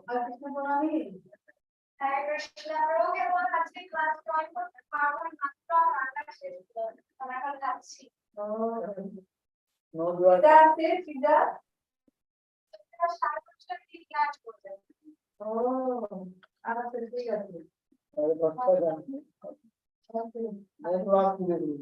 আর কিছু বলানি হরে কৃষ্ণ রোগে বল আজকে ক্লাস জয়েন করতে পারবো না মাত্র আটা শেষ আমরা এখন যাচ্ছি নো দুয়াটা আছে সিধা সারা বছর কি ক্লাস করতে ও আচ্ছা ঠিক আছে আরে কথা জানি আমি ক্লাস দিই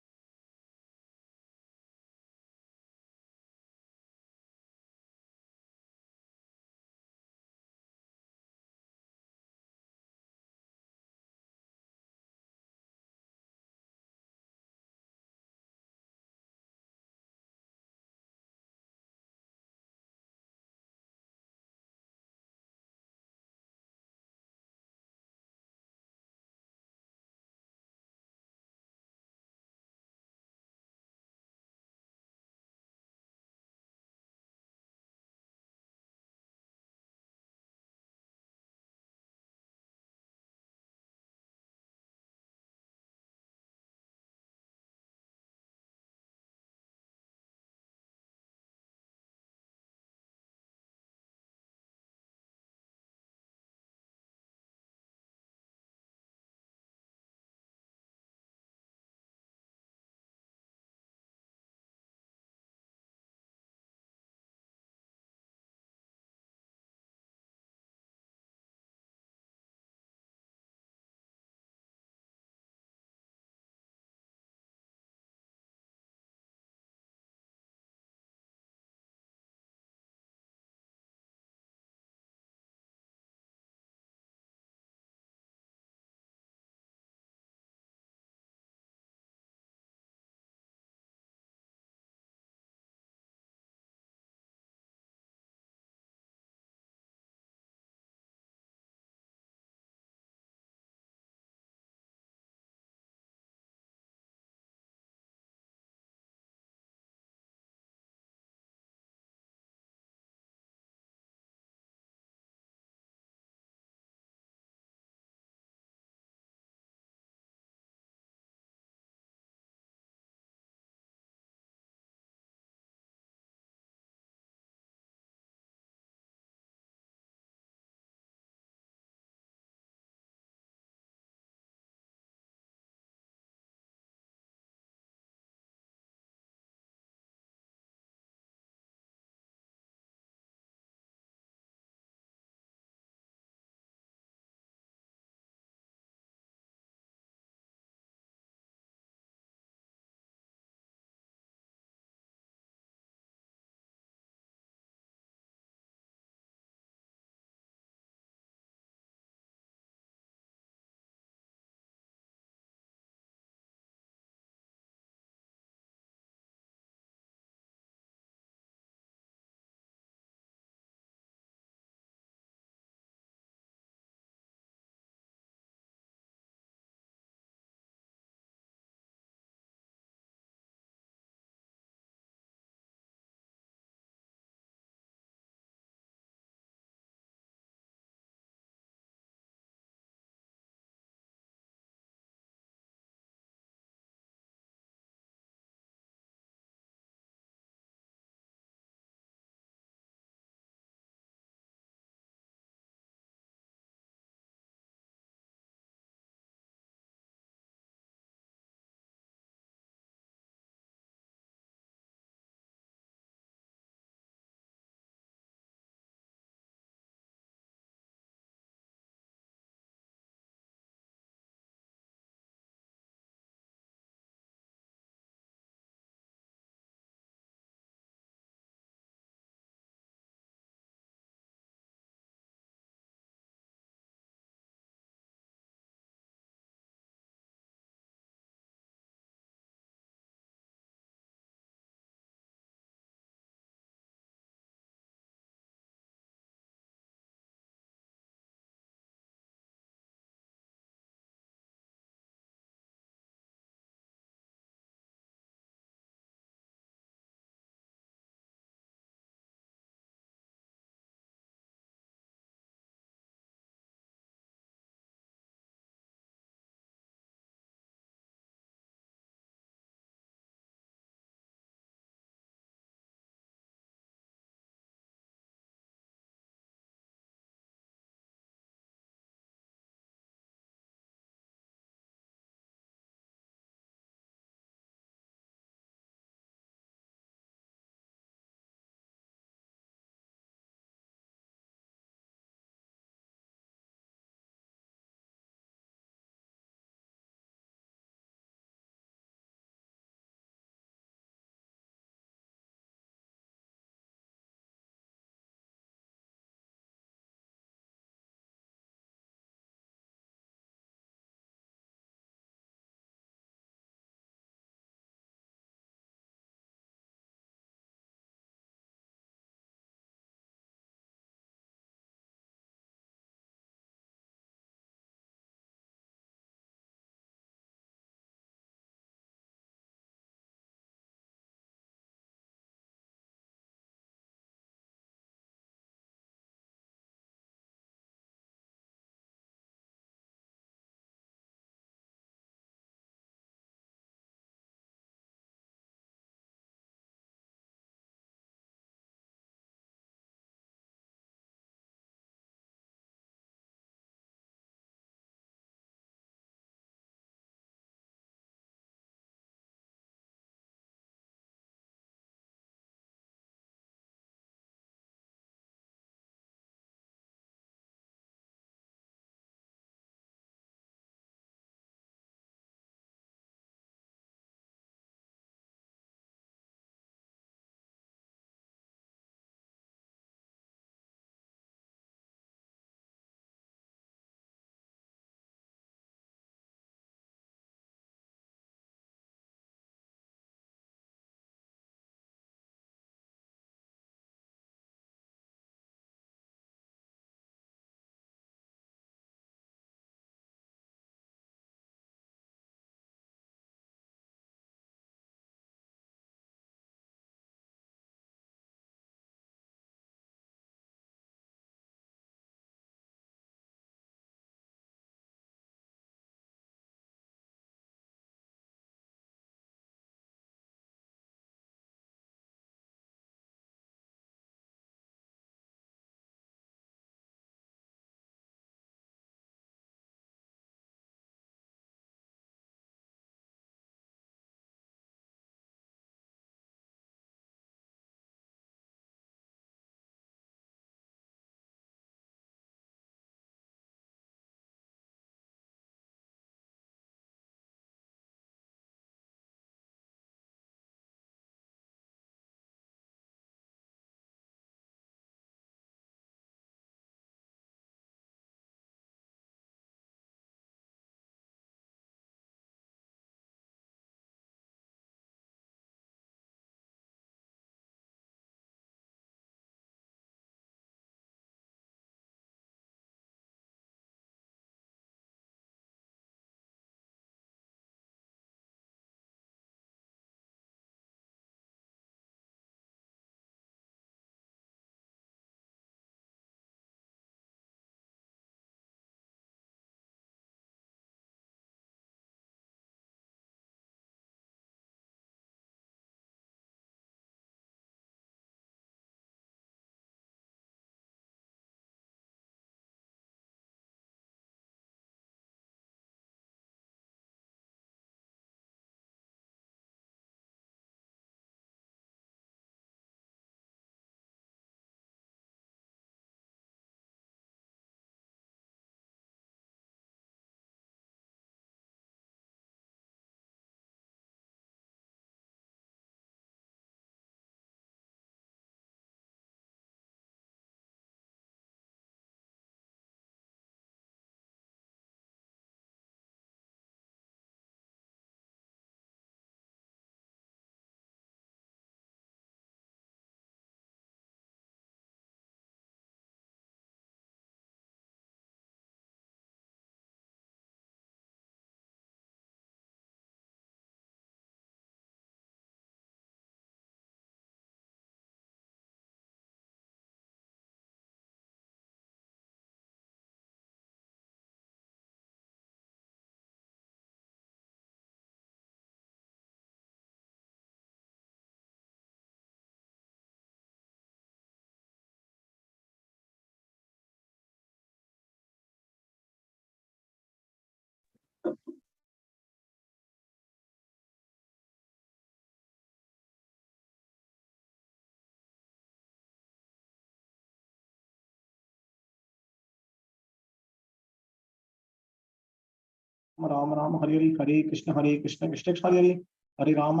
राम राम हरे हरे कृष्ण कृष्ण कृष्ण हरे हरे राम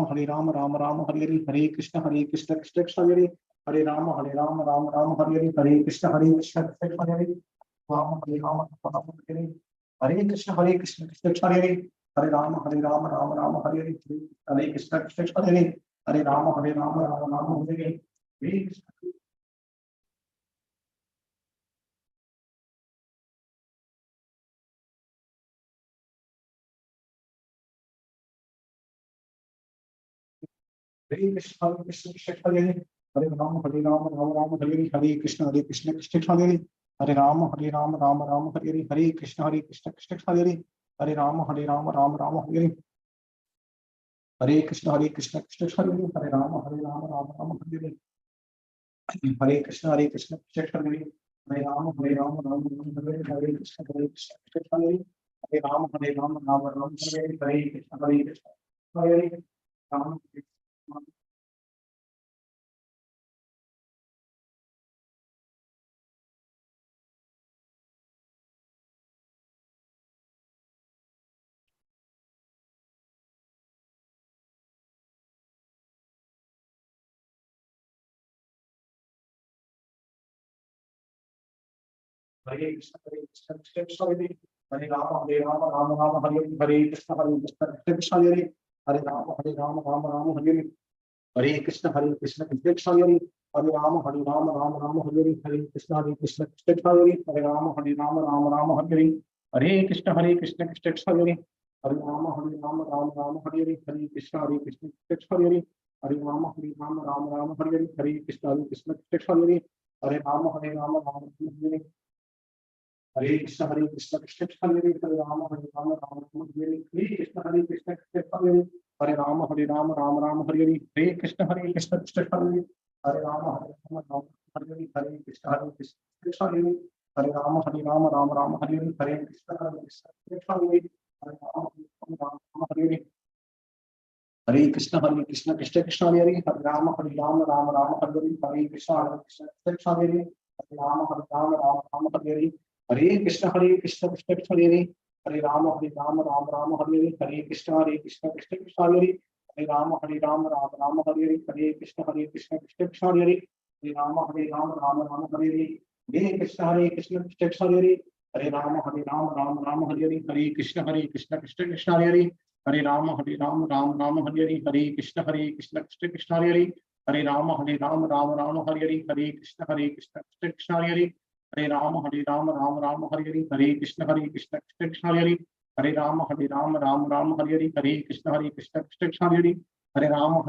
राम राम हरे कृष्ण कृष्ण कृष्ण हरे राम राम राम हरे कृष्ण कृष्ण कृष्ण हरे राम राम हरे कृष्ण कृष्ण हरे हरे राम राम राम हरे कृष्ण कृष्ण हरे हरे राम राम राम हरे कृष्ण। हरे कृष्ण कृष्ण हरे हरे राम राम राम हरे कृष्ण कृष्ण हरे हरे राम राम राम हरे कृष्ण कृष्ण हरे हरे राम राम राम हरे कृष्ण कृष्ण हरे हरे राम राम राम हरे कृष्ण कृष्ण हरे हरे राम राम राम हरे कृष्ण कृष्ण हरे हरे राम राम राम हरे कृष्ण हरे राम। हरे कृष्ण कृष्ण हरे हरे राम राम हरे कृष्ण कृष्ण हरे हरे राम राम हरे कृष्ण कृष्ण हरे हरे राम राम हरे कृष्ण कृष्ण हरे हरे राम राम हरे कृष्ण कृष्ण हरे हरे राम राम हरे कृष्ण हरे हरे राम राम हरे कृष्ण कृष्ण हरे हरे राम हरे हरे कृष्ण कृष्ण हरे हरे राम राम हरे कृष्ण कृष्ण हरे राम राम हरे कृष्ण कृष्ण हरे हरे राम हरे कृष्ण हरे हरे राम राम हरे कृष्ण हरे हरे राम हरे हरे कृष्ण कृष्ण कृष्ण हरे हरे राम राम हरे कृष्ण हरे हरे राम हरे हरे कृष्ण कृष्ण हरे हरे राम राम हरे कृष्ण कृष्ण हरे हरे राम राम हरे कृष्ण कृष्ण हरे हरे राम राम हरे कृष्ण हरे हरे राम राम हरे कृष्ण हरे हरे राम राम हरे कृष्ण कृष्ण हरे हरे राम राम हरे कृष्ण हरे हरे राम राम हरे कृष्ण कृष्ण हरे हरे राम राम हरे कृष्ण हरे हरे राम राम हरे कृष्ण हरे हरे राम राम हरे कृष्ण हरे हरे राम हरे कृष्ण हरे हरे राम हरे कृष्ण हरे हरे राम हरे कृष्ण हरे हरे राम हरे कृष्ण हरे हरे राम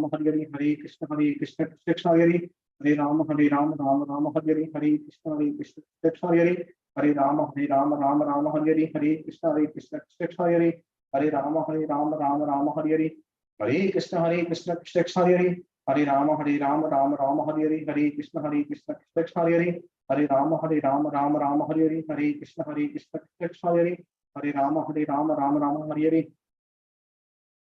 हरे कृष्ण कृष्ण हरे हरे राम हरे कृष्ण हरे हरे राम हरे कृष्ण हरे हरे राम कृष्ण हरे हरे राम कृष्ण हरे हरे राम हरे कृष्ण हरे हरे राम हरे कृष्ण हरे हरे राम हरे कृष्ण हरे हरे राम हरे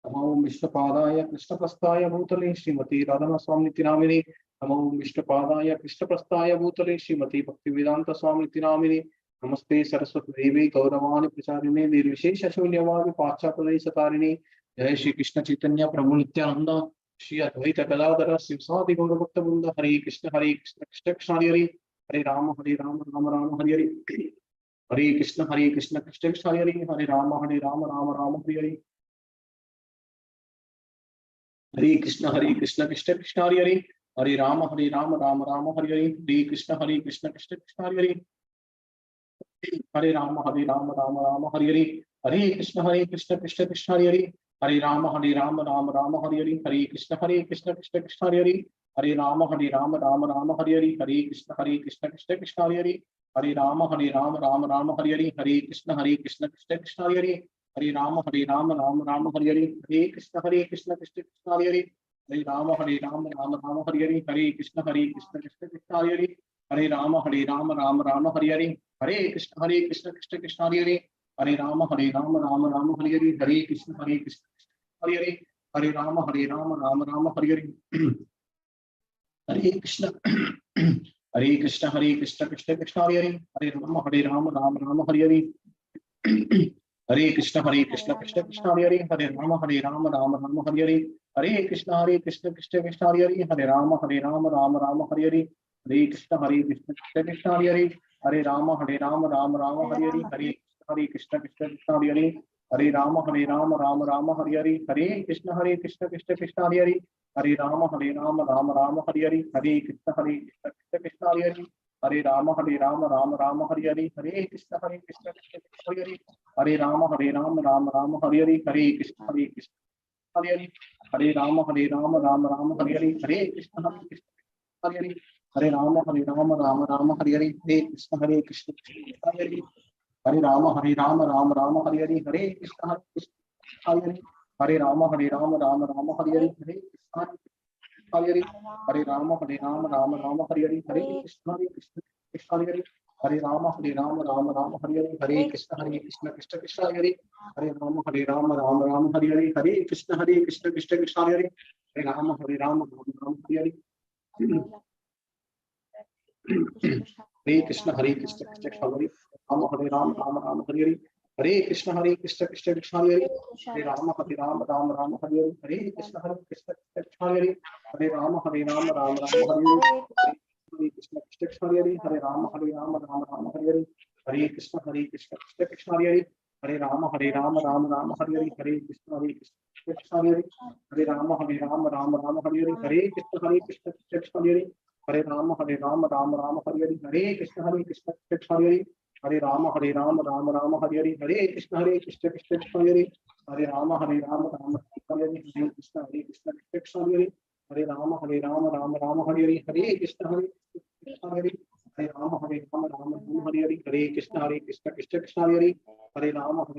नमो विष्णुपादाय कृष्णप्रस्थाय भूतले श्रीमती राधा स्वामी नामिनी नमो विष्णुपादाय कृष्णप्रस्थाय भूतले श्रीमती भक्तिवेदांत स्वामी नामिनी नमस्ते सरस्वती देवी गौरवाणी प्रचारिणे निर्विशेष शून्यवादी पाश्चात्य सतारिणी जय श्री कृष्ण चैतन्य प्रभु नित्यानंद श्री अद्वैत गदाधर शिवसादि गौर भक्त वृंद हरे कृष्ण कृष्ण कृष्ण हरे हरे राम राम राम हरे हरे कृष्ण कृष्ण कृष्ण हरे हरे राम राम हरे हरे कृष्ण कृष्ण कृष्ण हरे हरे हरे राम राम हरे हरे कृष्ण कृष्ण हरे हरे राम राम हरे हरे कृष्ण कृष्ण हरे हरे राम हरे हरे कृष्ण कृष्ण हरे हरे राम राम हरे हरे कृष्ण कृष्ण हरे Hare Rama Rama Rama Hare Hare, Hare Krishna Krishna Krishna Hare Hare, Hare Rama Rama Rama Hare Hare, Hare Krishna Krishna Krishna Hare Hare, Hare Rama Rama Rama Hare Hare, Hare Krishna Krishna Krishna Hare Hare, Hare Rama Rama Rama Hare Hare, Hare Krishna Krishna Krishna Hare Hare, Hare Rama Rama Rama Hare Hare, Hare Krishna Krishna Hare Hare, Hare Rama Rama Rama Hare Hare, Hare Krishna Hare Krishna Krishna Krishna Hare Hare, Hare Rama Rama Hare Hare, Hare Krishna Krishna Krishna Hare Hare, Hare Rama Rama Hare Hare, Hare Krishna Krishna Krishna Hare Hare, Hare Rama Rama Hare Hare, Hare Krishna Krishna Krishna Hare Hare, Hare Rama Rama Hare Hare, Hare Krishna Krishna Hare Hare, Hare Rama Rama Hare Hare, Hare Krishna Krishna Krishna Hare Hare, Hare Rama Rama Hare Hare, Hare Krishna Krishna Krishna Hare Hare, Hare Rama Rama Hare Hare, Hare Krishna Krishna Krishna Hare Hare, Hare Rama Rama Hare Hare, Hare Krishna Krishna Hare Hare, Hare Rama Rama Hare Hare, Hare Krishna Krishna Hare Hare, Hare Rama Rama Hare Hare, Hare Krishna Krishna Hare Hare, Hare Rama Rama Hare Hare, Hare Krishna Krishna Hare Hare, Hare Rama Rama Hare Hare, Hare Krishna Hare Hare, Hare Rama Rama Hare Hare, Hare Krishna Krishna Hare Hare, Hare Rama Rama Hare Hare, Hare Krishna Krishna Krishna Hare Hare, Hare Rama Rama Hare Hare, Hare Krishna Krishna Krishna Hare Hare, Hare Rama Rama Hare Hare, Hare Krishna Krishna Krishna Hare Hare, Rama Hare Hare, Hare Krishna Krishna Krishna Hare Hare, Hare Rama Rama Hare Hare, Hare Krishna Krishna Krishna Hare Hare, Hare Rama Rama Hare Hare, Hare Krishna Krishna Hare Hare, Hare Rama Rama Hare Hare, Hare Krishna Krishna Krishna Hare Hare, Hare Rama Rama Hare Hare, Hare Krishna Krishna Hare Hare, Hare Rama Rama Hare Hare, Hare Krishna Krishna Krishna Hare Hare, Hare Rama Rama Hare Hare, Hare Krishna Krishna Krishna Hare Hare, Hare Rama Rama Hare Hare, Hare Krishna Krishna Krishna Hare Hare, Hare Rama Rama Hare Hare, Hare Krishna Krishna Krishna Hare Hare, Hare Rama Rama Hare Hare, Hare Krishna Krishna Hare Hare, Hare Rama Rama Hare Hare, Hare Krishna Krishna Krishna Hare Hare, Hare Rama Rama Hare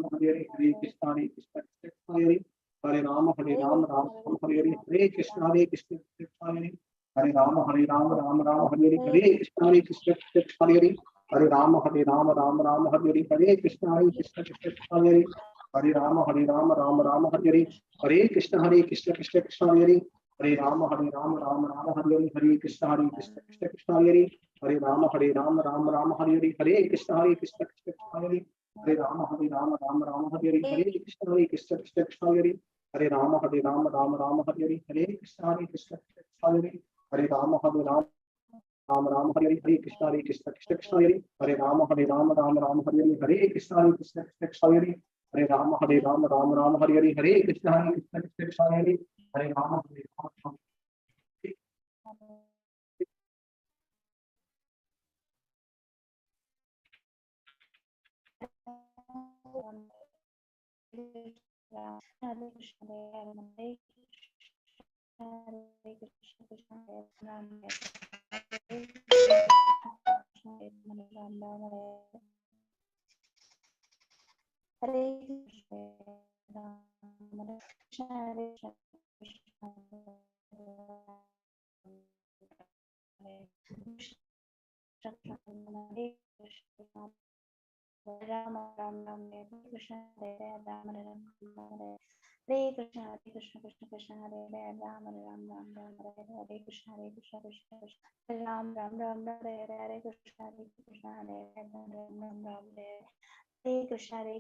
Hare, Hare Krishna Krishna Krishna Hare Hare, Hare Rama Rama Hare Hare, Hare Krishna Krishna Krishna Hare Hare, Hare Rama Rama Hare Hare, Hare Krishna Krishna Krishna Hare Hare, Hare Rama Rama Hare Hare, Hare Krishna Krishna Krishna Hare Hare, Hare Rama Rama Hare Hare, Hare Krishna Krishna Krishna Hare Hare, Hare Rama Rama Hare Hare, Hare Krishna Krishna Krishna Hare Hare, Hare Rama Rama Hare Hare, Hare Krishna Krishna Krishna Hare Hare, Hare Rama Rama Hare Hare, Hare Krishna Krishna Krishna Hare Hare, Hare Rama Rama Hare Hare, Hare Krishna Krishna Krishna Hare Hare, Hare Rama Rama Hare Hare, Hare Krishna Krishna Krishna Hare Hare, Hare Rama Rama Hare Hare, Hare Krishna Krishna Krishna Hare Hare, Hare Rama Rama Hare Hare, Hare Krishna Krishna Krishna Hare Hare, Hare Rama Rama Rama Rama Hare Krishna Hare Rama Rama Hare Krishna Krishna Krishna Hare Rama Rama Hare Krishna Krishna Hare Ram Ram Ram Hare Krishna Hare Ram Ram Hare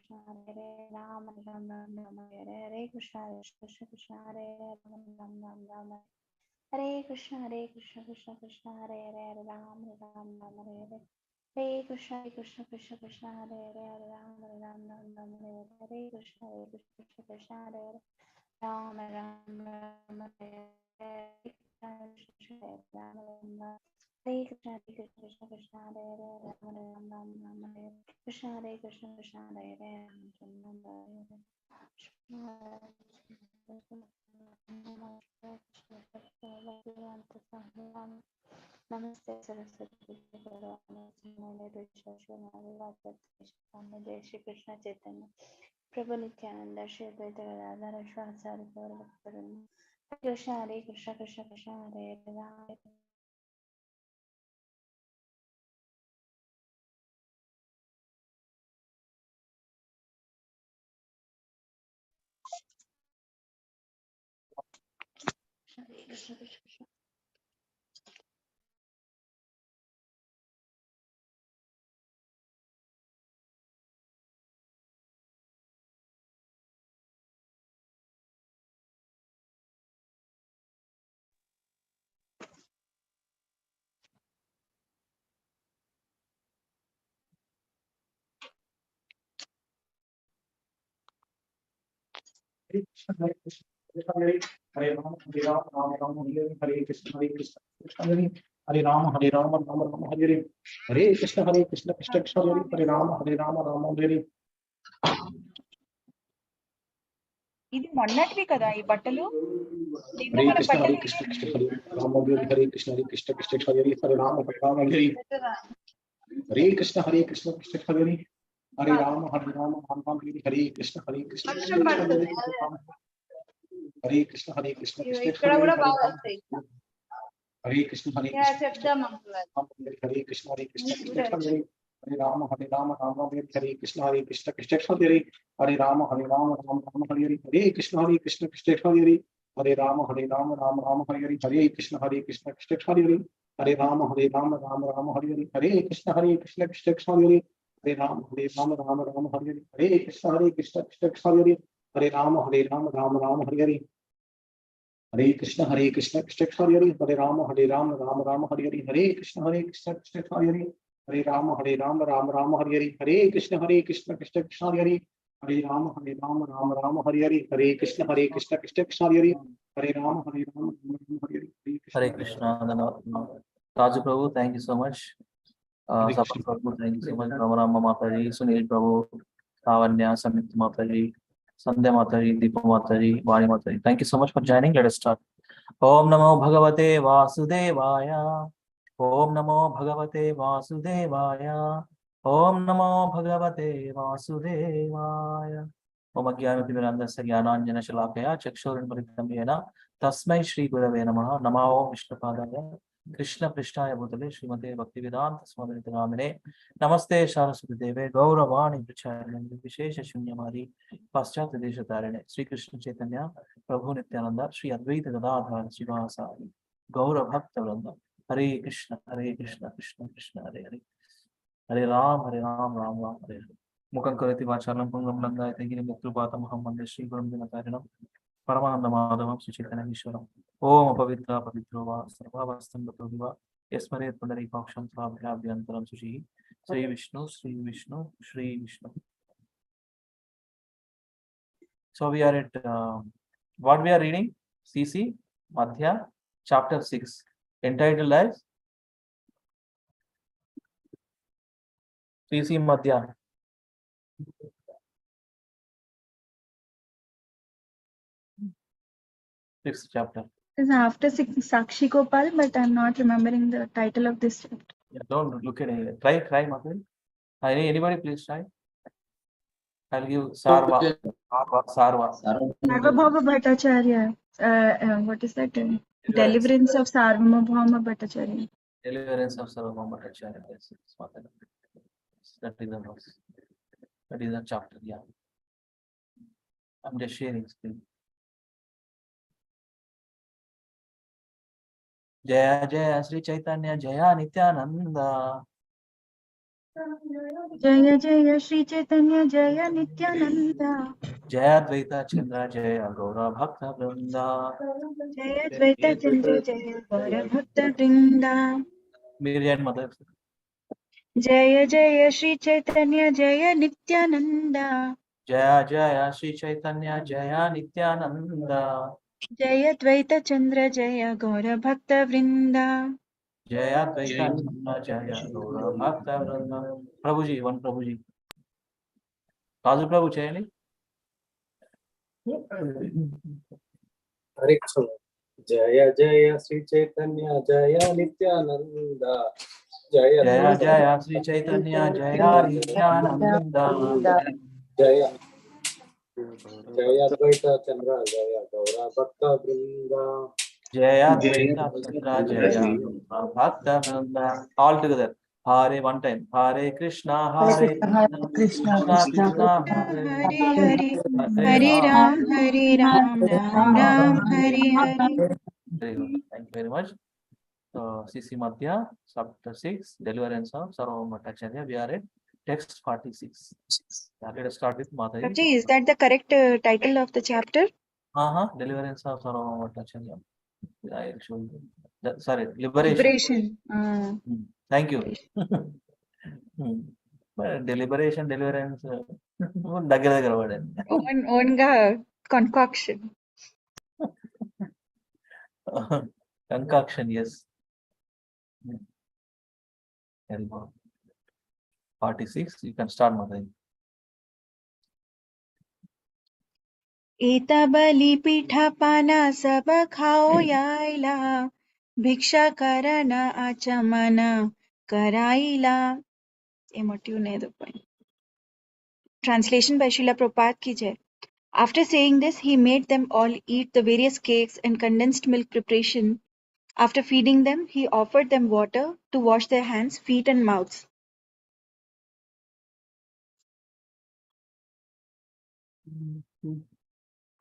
Krishna Krishna Hare Ram Ram Ram Hare Krishna Krishna Hare Ram Ram Ram Hare Krishna Krishna Krishna Hare Ram Ram Ram Hare Krishna Krishna Hare Ram Ram Ram Hare Krishna Krishna Hare Ram Ram Ram Hare Krishna Hare Krishna Krishna Hare Ram Ram Ram Hare Krishna Krishna Hare Ram Ram Hare नमस्ते सरस्वती जय श्री कृष्ण चैतन्य प्रभु नित्यानंद श्री अद्वैत गदाधर श्रीवासादि गौर भक्तवृंद कृष्ण हरे Krishna Krishna Krishna Hare Hare Krishna Krishna Hare Krishna, Hare Krishna, Krishna Hare Hare Rama, Hare Rama, Rama Rama, Hare Krishna, Hare Krishna, Krishna Hare Hare Rama, Hare Rama, Rama Rama, Hare Krishna, Hare Krishna, Krishna Hare Hare Rama, Hare Rama, Rama Hare ఇది మొన్నటివి కదా ఈ బట్టలు నిన్న Hare మన Krishna, Hare బట్టలు Krishna, Krishna Hare Rama, Hare Krishna, Hare Krishna, Krishna Hare Rama, Hare Rama Hare Hare Krishna, Hare Krishna, Krishna Hare Hare Rama, Hare Rama, Rama Hare Krishna, Hare Krishna, Krishna Hare Krishna, Hare Krishna, Krishna ఇక్కడ కూడా బాగా వస్తాయి Hare Krishna, Hare Krishna, చెప్దాం uncle Hare Krishna, Hare Krishna, Krishna Hare Hare Rama, Hare Rama, Rama Hare Krishna, Hare Krishna, Krishna Hare Hare Rama, Hare Rama, Rama Hare Hare Krishna, Hare Krishna, Krishna Hare Hare Rama, Hare Rama, Rama Hare Hare Krishna, Hare Krishna, Krishna Hare Hare Rama, Hare Rama, Rama Hare Hare Krishna, Hare Krishna, Krishna Hare Hare Rama, Hare Rama, Rama Hare Hare Krishna, Hare Krishna, Krishna Hare Hare Rama, Hare Rama, Rama Hare Hare Hare Krishna, Hare Krishna, Krishna Hare Hare Rama, Hare Rama, Rama Hare Hare Hare Krishna, Hare Krishna, Krishna Hare Hare Rama, Hare Rama, Rama Hare Hare Hare Krishna, Hare Krishna, Krishna Hare Hare Rama, Hare Rama, Rama Hare Hare Hare Krishna, Hare Krishna, Krishna Hare Hare Rama, Hare Rama, Rama Hare Hare Hare Krishna. Raju Prabhu, thank you so much. Sapan Prabhu, thank you so much. Ramarama Mataji, Sunil Prabhu, Lavanya, Samit Mataji, Sandhya Mataji, Deepa Mataji, Vani Mataji. Thank you so much for joining. Let us start. Om Namo Bhagavate Vasudevaya. Om Namo Bhagavate Vasudevaya. Om Namo Bhagavate Vasudevaya. Om Ajnanatirmirandasya Jnananjana Shalakaya Chakshurinparitam Yena Tasmai Shri Gurave Namaha Namo Vishnupadaya Krishna Prishtaya Bhutale Srimate Bhaktivedanta Swami Namine Namaste Saraswati Deve Gauravani Pracharya Vishesha Shunyamari Paschat Desha Tarine Sri Krishna Chaitanya Prabhu Nityananda Sri Advaita Gadadhara Srivasari Gaura Bhakta Vranda Hare Krishna Krishna Krishna Hare Hare Hare Ram Ram Ram Hare Hare Mukam Karati Vacharam Pungam Langa Tegiri Mukrupata Muhammad Sri Gurum Dinatarinam Paramananda Madhavam Sri Chaitanya Vishwaram Om Pavitra Pavitrova Sarvavastam Vatodiva Yasmare Pundari Paksham Prabhyabhyantaram Sushi Sri Vishnu Sri Vishnu Sri Vishnu. So we are at what we are reading? CC Madhya chapter 6 entitled as CC Madhya. Sixth chapter. is after Sakshi Gopal, but I'm not remembering the title of this chapter. Yeah, don't look at it. Try, Madhya. Anybody please try. I'll give Sarva. Sarvabhauma Bhattacharya. What is that? Deliverance of Sarvabhauma Bhattacharya. Deliverance of Sarvabhauma Bhattacharya. Yes, that is the verse. That is the chapter. Yeah. I'm just sharing screen. Jaya Jaya Sri Chaitanya Jaya Nityananda. Jaya Jaya Sri Chaitanya Jaya Nityananda. Jaya Dvaita Chandra Jaya Gaura Bhakta Vrinda. Jaya Dvaita Chandra Jaya Gaura Bhakta Vrinda. Myriad Mother. Jaya Jaya Sri Chaitanya Jaya Nityananda. Jaya Jaya Sri Chaitanya Jaya Nityananda. Jaya Dvaita Chandra Jaya Gaura Bhakta Vrinda. Jaya Dvaita Chandra Jaya Gaura Bhakta Vrinda. Prabhuji, one Prabhuji. Raju Prabhu Chayani. Hare Krishna. Jaya Jaya Sri Chaitanya Jaya Nityananda Jaya Jaya Jaya Jaya Sri Chaitanya Jaya Nityananda. Jaya Jaya Advaita Chandra Jaya Gaura Bhakta Vrinda Jaya Dvaita Chandra Jaya Bhakta Vrinda. All together. Hare one time. Hare Krishna, Hare Krishna, Krishna, Krishna, Krishna, Hare Hare Hare, Hare Hare Ram. Ram, Hare Ram, Ram Ram, Hare Hare. Very good. Thank you very much. So, CC Madhya, chapter 6, Deliverance of Sarvabhauma Bhattacharya. We are at text 46. Let us start with Madhya. Prabhuji, is that the correct title of the chapter? Deliverance of Sarvabhauma Bhattacharya. I will show you. Sorry, liberation. Liberation. Thank you. Deliberation, deliverance. దగ్గర దగ్గర పడండి. Own concoction. Concoction, yes. 46, you can start, Madhya. एता बलि पीठा पाना सब खाओ याइला भिक्षा करना आचमना कराइला. Emotive ne the point. Translation by Srila Prabhupada ki jai. After saying this, he made them all eat the various cakes and condensed milk preparation. After feeding them, he offered them water to wash their hands, feet, and mouths.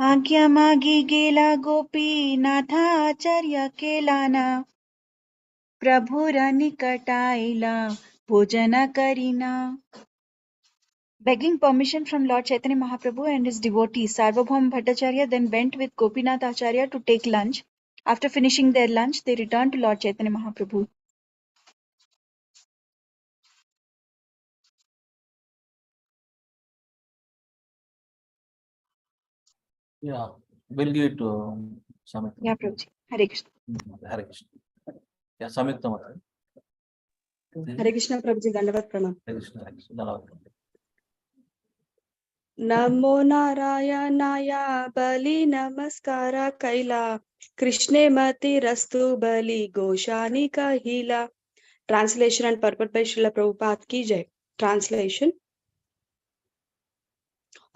आज्ञा मागी गेला गोपी नाथा आचार्य केलाना प्रभुरा निकटाइला भोजना Kareena. Begging permission from Lord Chaitanya Mahaprabhu and his devotees, Sarvabhauma Bhattacharya then went with Gopinath Acharya to take lunch. After finishing their lunch, they returned to Lord Chaitanya Mahaprabhu. Yeah, we'll give it to Samit. Yeah, Prabhuji. Hare Krishna. Hare Krishna. Yeah, Samit Madhya. Hare Krishna Prabhuji, Dandavat Pranam. Hare Krishna, Hare Krishna. Dandavat. Namo Narayanaya Bali Namaskara Kaila Krishne Mati Rastu Bali Goshani Kahila. Translation and purport by Srila Prabhupada ki jai. Translation.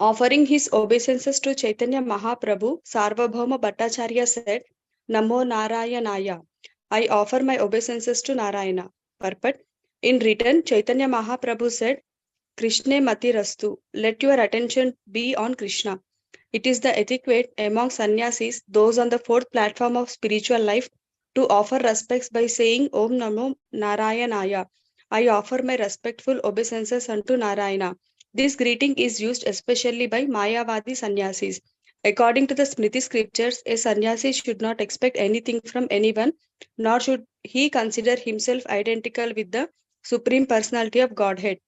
Offering his obeisances to Chaitanya Mahaprabhu, Sarvabhauma Bhattacharya said, Namo Narayanaya. I offer my obeisances to Narayana. Purport. In return, Chaitanya Mahaprabhu said, Krishne Mati Rastu. Let your attention be on Krishna. It is the etiquette among sannyasis, those on the fourth platform of spiritual life, to offer respects by saying Om Namo Narayanaya. I offer my respectful obeisances unto Narayana. This greeting is used especially by Mayavadi sannyasis. According to the Smriti scriptures, a sannyasi should not expect anything from anyone, nor should he consider himself identical with the Supreme Personality of Godhead.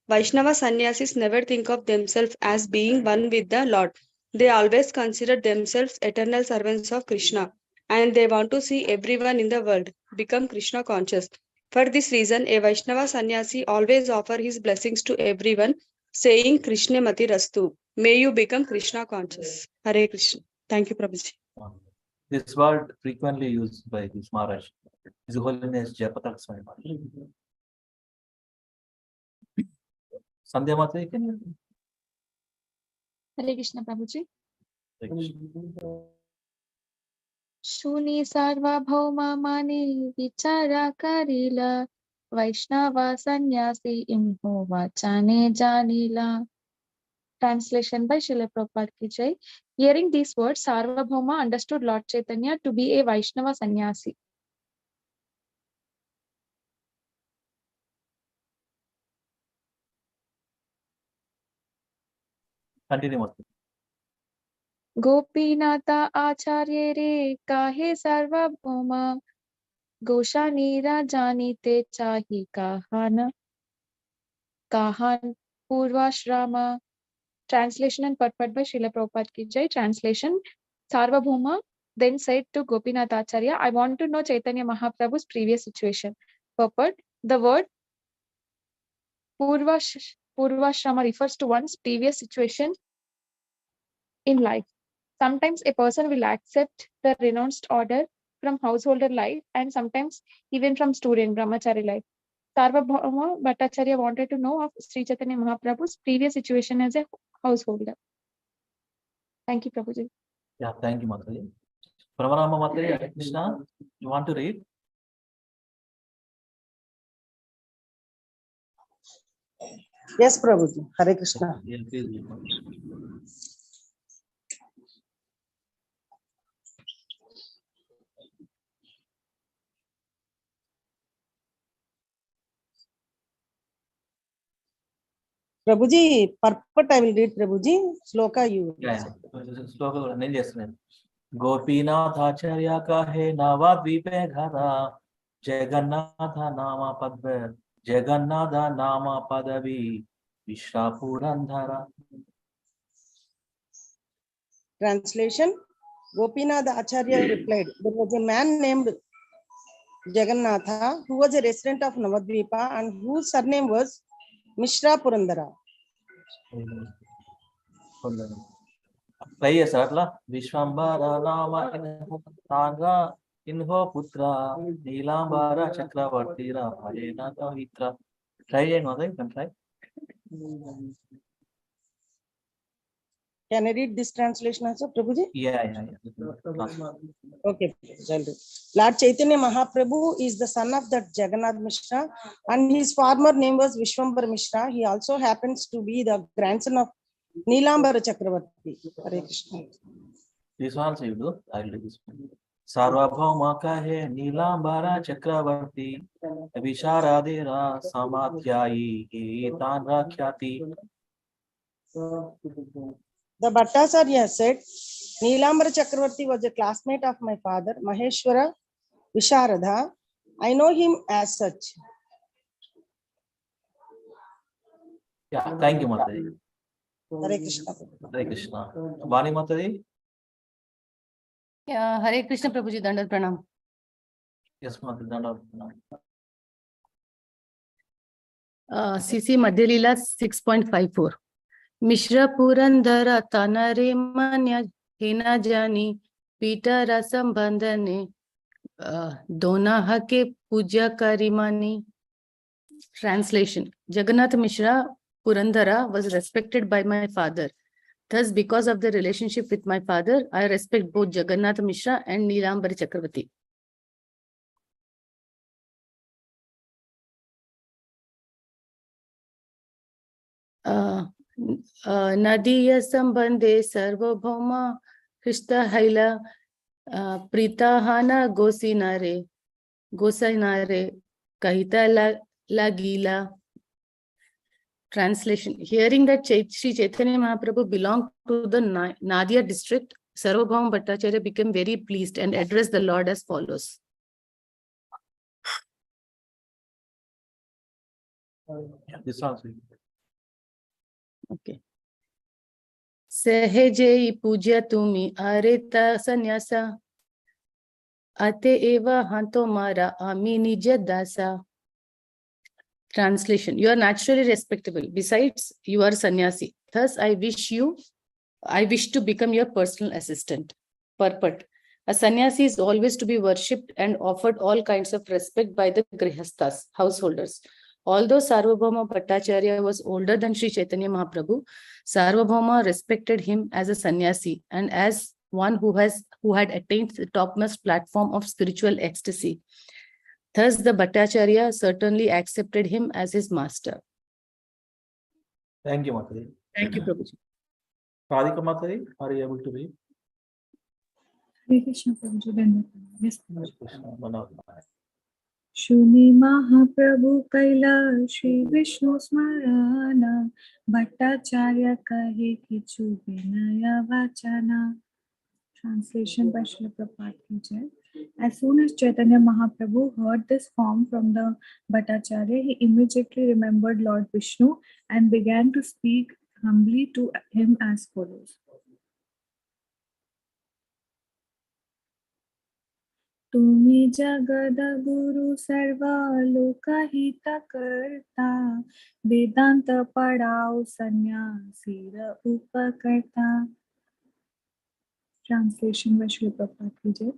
Vaishnava sannyasis never think of themselves as being one with the Lord. They always consider themselves eternal servants of Krishna, and they want to see everyone in the world become Krishna conscious. For this reason, a Vaishnava sannyasi always offers his blessings to everyone, saying Krishna Mati Rastu. May you become Krishna conscious. Hare Krishna. Thank you, Prabhuji. This word frequently used by this Maharaj. His Holiness Jayapatak Swami Maharaj. Sandhya Mata, can you? Hare Krishna Prabhuji. Hare Krishna. Shuni Sarvabhauma Mani Vichara Karila Vaishnava Sannyasi Imho Vachane Janila. Translation by Srila Prabhupada ki jai. Hearing these words, Sarvabhauma understood Lord Chaitanya to be a Vaishnava sannyasi. Continue, Mata. Gopinata Acharya Re Kahe Sarvabhauma Goshanira Janite Chahi Kahana Kahan Purvashrama. Translation and purport by Srila Prabhupada ki jai. Translation. Sarvabhauma then said to Gopinath Acharya, I want to know Chaitanya Mahaprabhu's previous situation. Purport. The word Purvashrama refers to one's previous situation in life. Sometimes a person will accept the renounced order from householder life and sometimes even from student brahmachari life. Sarvabhauma Bhattacharya wanted to know of Sri Chaitanya Mahaprabhu's previous situation as a householder. Thank you, Prabhuji. Yeah, thank you, Mataji. Pravarama Mataji, Krishna, you want to read? Yes, Prabhuji. Hare Krishna. Yeah, please read. Prabhuji, purport I will read, Prabhuji. Sloka you. Yeah. Sloka nahi chestane. Gopinathacharya kahe Navadvipe ghara Jagannatha nama padve Jagannatha nama padavi Vishapurandhara. Translation. Gopinath Acharya replied, there was a man named Jagannatha who was a resident of Navadvipa and whose surname was Mishra Purandara. Try చేస్తారు అట్లా విశ్వంబర నామ ఇన్హో పుత్ర నీలాంబర చక్రవర్తి రామేణ try చేయండి మాది try. Can I read this translation also, Prabhuji? Yeah. Okay, Lord Chaitanya Mahaprabhu is the son of that Jagannath Mishra and his former name was Vishwambar Mishra. He also happens to be the grandson of Neelambara Chakravarti. Hare Krishna. This one you do. I will do this one. Sarvabhauma kahe Neelambara Chakravarti Visharadera Samadhyayi Tan Rakhyati. The Bhattacharya said, Neelambara Chakravarti was a classmate of my father, Maheshwara Visharadha. I know him as such. Yeah, thank you, Mataji. Hare Krishna. Hare Krishna. Vani Mataji? Yeah, Hare Krishna Prabhuji, Dandat Pranam. Yes, Mataji, Dandat Pranam. CC Madhya Leela 6.54. Mishra Purandhara Tanare Manya Hena Jani Pita Rasam Bandhane Dona Hake Puja Karimani. Translation. Jagannath Mishra Purandhara was respected by my father. Thus, because of the relationship with my father, I respect both Jagannath Mishra and Neelambara Chakravarti. Nadiya Sambandhe Sarvabhauma Krishta Haila Pritahana Gosainare Kahita Lagila. Translation. Hearing that Sri Chaitanya Mahaprabhu belonged to the Madhya district, Sarvabhauma Bhattacharya became very pleased and addressed the Lord as follows. This one. Okay. Sehejei puja tumi areta sanyasa ate eva hanto mara ami nija dasa. Translation. You are naturally respectable. Besides, you are sannyasi. Thus, I wish to become your personal assistant. Purport. A sannyasi is always to be worshipped and offered all kinds of respect by the grihasthas, householders. Although Sarvabhauma Bhattacharya was older than Sri Chaitanya Mahaprabhu, Sarvabhauma respected him as a sannyasi and as one who had attained the topmost platform of spiritual ecstasy. Thus, the Bhattacharya certainly accepted him as his master. Thank you, Mataji. Thank you, Prabhuji. Radhika Mataji, are you able to read? Hare Krishna Prabhuji. Yes, Krishna. Shuni Mahaprabhu Kaila Shri Vishnu Smarana Bhattacharya Kahe Kichu Vinaya Vachana. Translation by Srila Prabhupada. As soon as Chaitanya Mahaprabhu heard this form from the Bhattacharya, he immediately remembered Lord Vishnu and began to speak humbly to him as follows. Tumi Jagada Guru Sarva Loka Hita Karta Vedanta Padao Sanyasira Upakarta. Translation by Srila Prabhupada.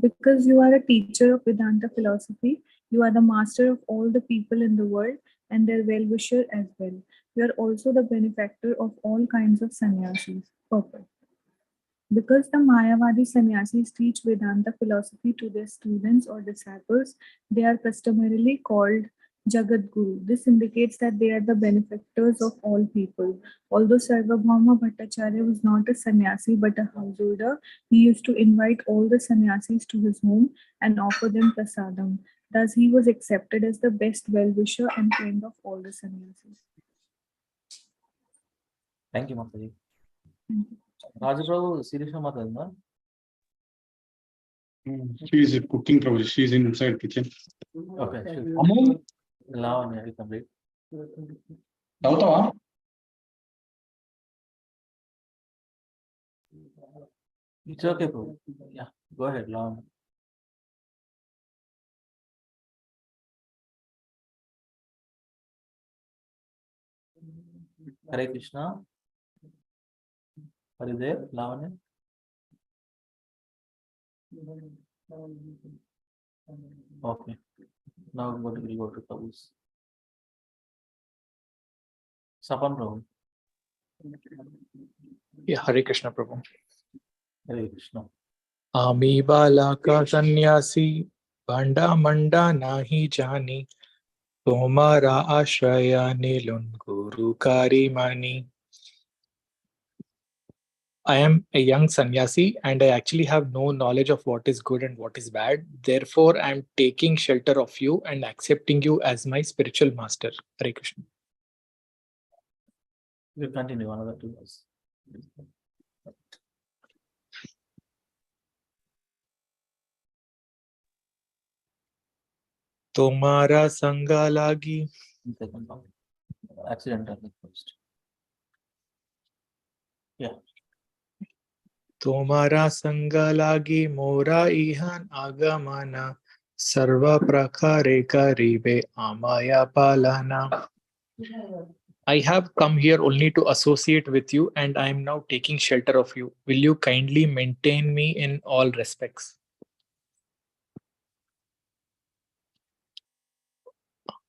Because you are a teacher of Vedanta philosophy, you are the master of all the people in the world and their well-wisher as well. You are also the benefactor of all kinds of sannyasis. Purpose. Because the Mayavadi sannyasis teach Vedanta philosophy to their students or disciples, they are customarily called Jagat Guru. This indicates that they are the benefactors of all people. Although Sarvabhauma Bhattacharya was not a sannyasi but a householder, he used to invite all the sannyasis to his home and offer them prasadam. Thus, he was accepted as the best well-wisher and friend of all the sannyasis. Thank you, Mataji. Raju Prabhu, Sirisha Mataji, She is cooking, Prabhuji. She is inside kitchen. okay. Among Lavanya, you complete. Tautava? It's okay, Prabhu. Yeah, go ahead, Lavanya. Hare Krishna. Are you there, Lavanya? Okay. Now we'll go to Prabhu's. Sapan Prabhu. Yeah, Hare Krishna Prabhu. Hare Krishna. Ami balaka sannyasi banda manda nahi jani tomara ashraya nilun guru kari mani. I am a young sannyasi and I actually have no knowledge of what is good and what is bad. Therefore, I am taking shelter of you and accepting you as my spiritual master. Hare Krishna. We'll continue another 2 years. Tomara sanga lagi. Second round. Accidental first. Yeah. Tomara sanga lagi mora ihan agamana sarva prakhare karibe amaya palana. I have come here only to associate with you and I am now taking shelter of you. Will you kindly maintain me in all respects?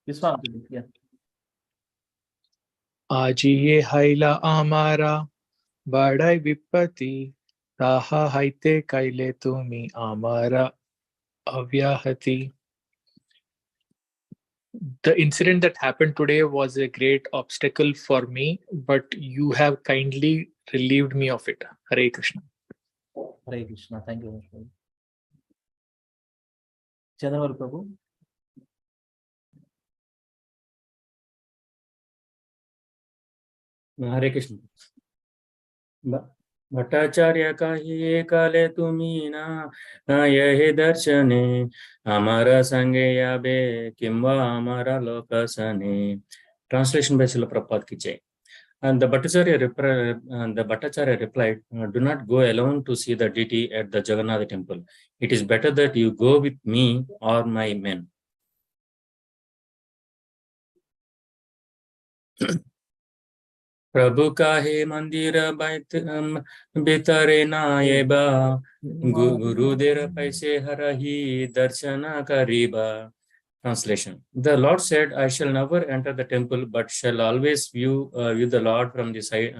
This one, yeah. Aji ye haila amara badai vipati taha haite kaile tumi amara avyahati. The incident that happened today was a great obstacle for me, but you have kindly relieved me of it. Hare Krishna. Hare Krishna. Thank you very much. Chandravalu Prabhu. Hare Krishna. Bhattacharya कहिए काले तुम्ही ना यही दर्शने हमारा संगे याबे किंवा हमारा लोकसने. Translation by Srila Prabhupada ki jai. And the Bhattacharya replied, do not go alone to see the deity at the Jagannath temple. It is better that you go with me or my men. प्रभु काहे मंदिर भीतरे नायबा गुरुदेव पैसे हरही दर्शन करीबा. Translation. The Lord said, I shall never enter the temple, but shall always view the Lord from the side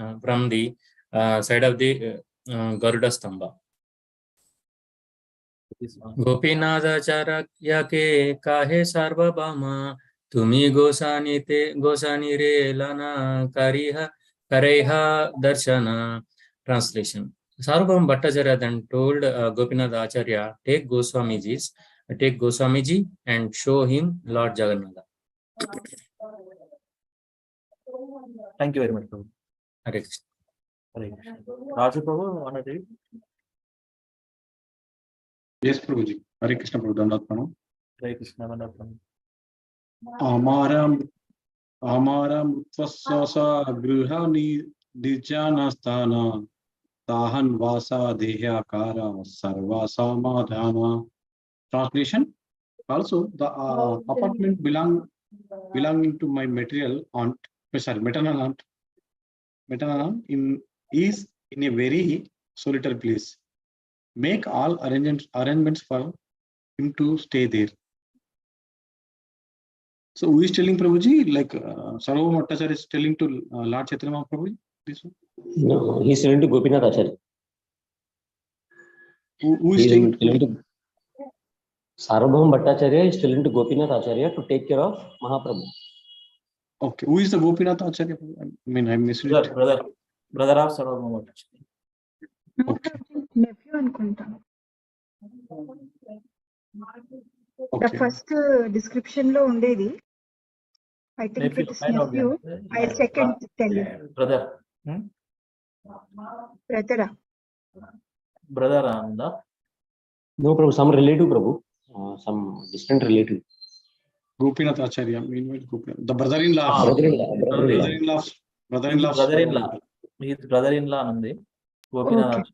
side of the Garuda Stamba. Gopinathacharya के काहे सार्वभौमा तुम्ही गोसानी रे लना करेहा दर्शना. Translation. Sarvabhauma Bhattacharya then told Gopinath Acharya, take Goswamiji and show him Lord Jagannatha. Thank you very much, Prabhu. Hare Krishna. Hare Krishna. Raju Prabhu, want to read? Yes, Prabhuji. Hare Krishna Prabhu. Hare Krishna, Prabhu. Amara Mutvasasa Griha Nijanastana Tahan Vasa Dehyakara Sarva Samadhana. Translation. Also, the apartment belonging to my maternal aunt is in a very solitary place. make all arrangements for him to stay there. So who is telling Prabhuji? Like Sarvabhauma Bhattacharya is telling to Lord Chaitanya Mahaprabhu? This one? No, he's telling to Gopinath Acharya. Who is telling to Sarvabhauma Bhattacharya is telling to Gopinath Acharya to take care of Mahaprabhu. Okay, who is the Gopinath Acharya? I mean, I missed it. Brother of Sarvabhauma Bhattacharya. Okay. Nephew అనుకుంటా. The Okay. first description లో ఉండేది. I think it is nephew. I second tell you. Brother. Brother Ananda. No, Prabhu, some relative, Prabhu. Some distant relative. Gopinath Acharya, meanwhile Gopinath. The brother-in-law. Brother-in-law. Brother-in-law. His brother-in-law Anandi. Gopinath. Okay.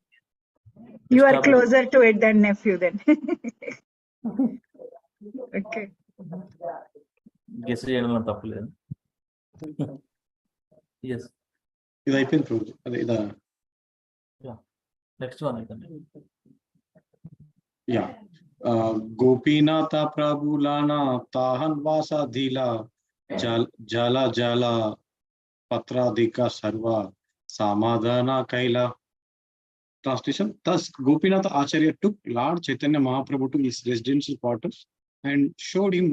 You are closer to it than nephew then. Okay. Guess చేయడంలో తప్పు లేదు. Yes. ఇది అయిపోయింది Prabhuji. అదే ఇదా. Yeah. Next one అయిపోయింది. Yeah. Gopinatha Prabhulana Tahan Vasa Dhila Jala Jala Patradika Sarva Samadhana Kaila. Translation: Thus Gopinatha Acharya took Lord Chaitanya Mahaprabhu to his residential quarters and showed him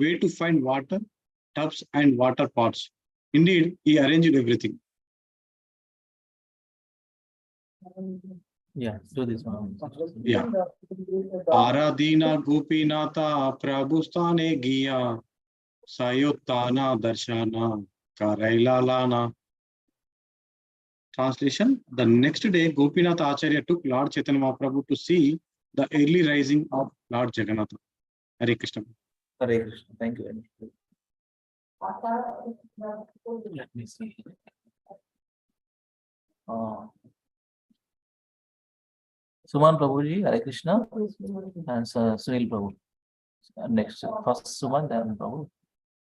where to find water tubs and water pots. Indeed, he arranged everything. Yeah, do this one. Yeah. Aradina Gopinatha Prabhustane Giya Sayotana Darshana Karailalana. Translation: The next day, Gopinath Acharya took Lord Chaitanya Mahaprabhu to see the early rising of Lord Jagannatha. Hare Krishna. Hare Krishna. Thank you very much. Let me see. Suman Prabhuji, Hare Krishna, and Sunil Prabhu. Next, first Suman, then Prabhu.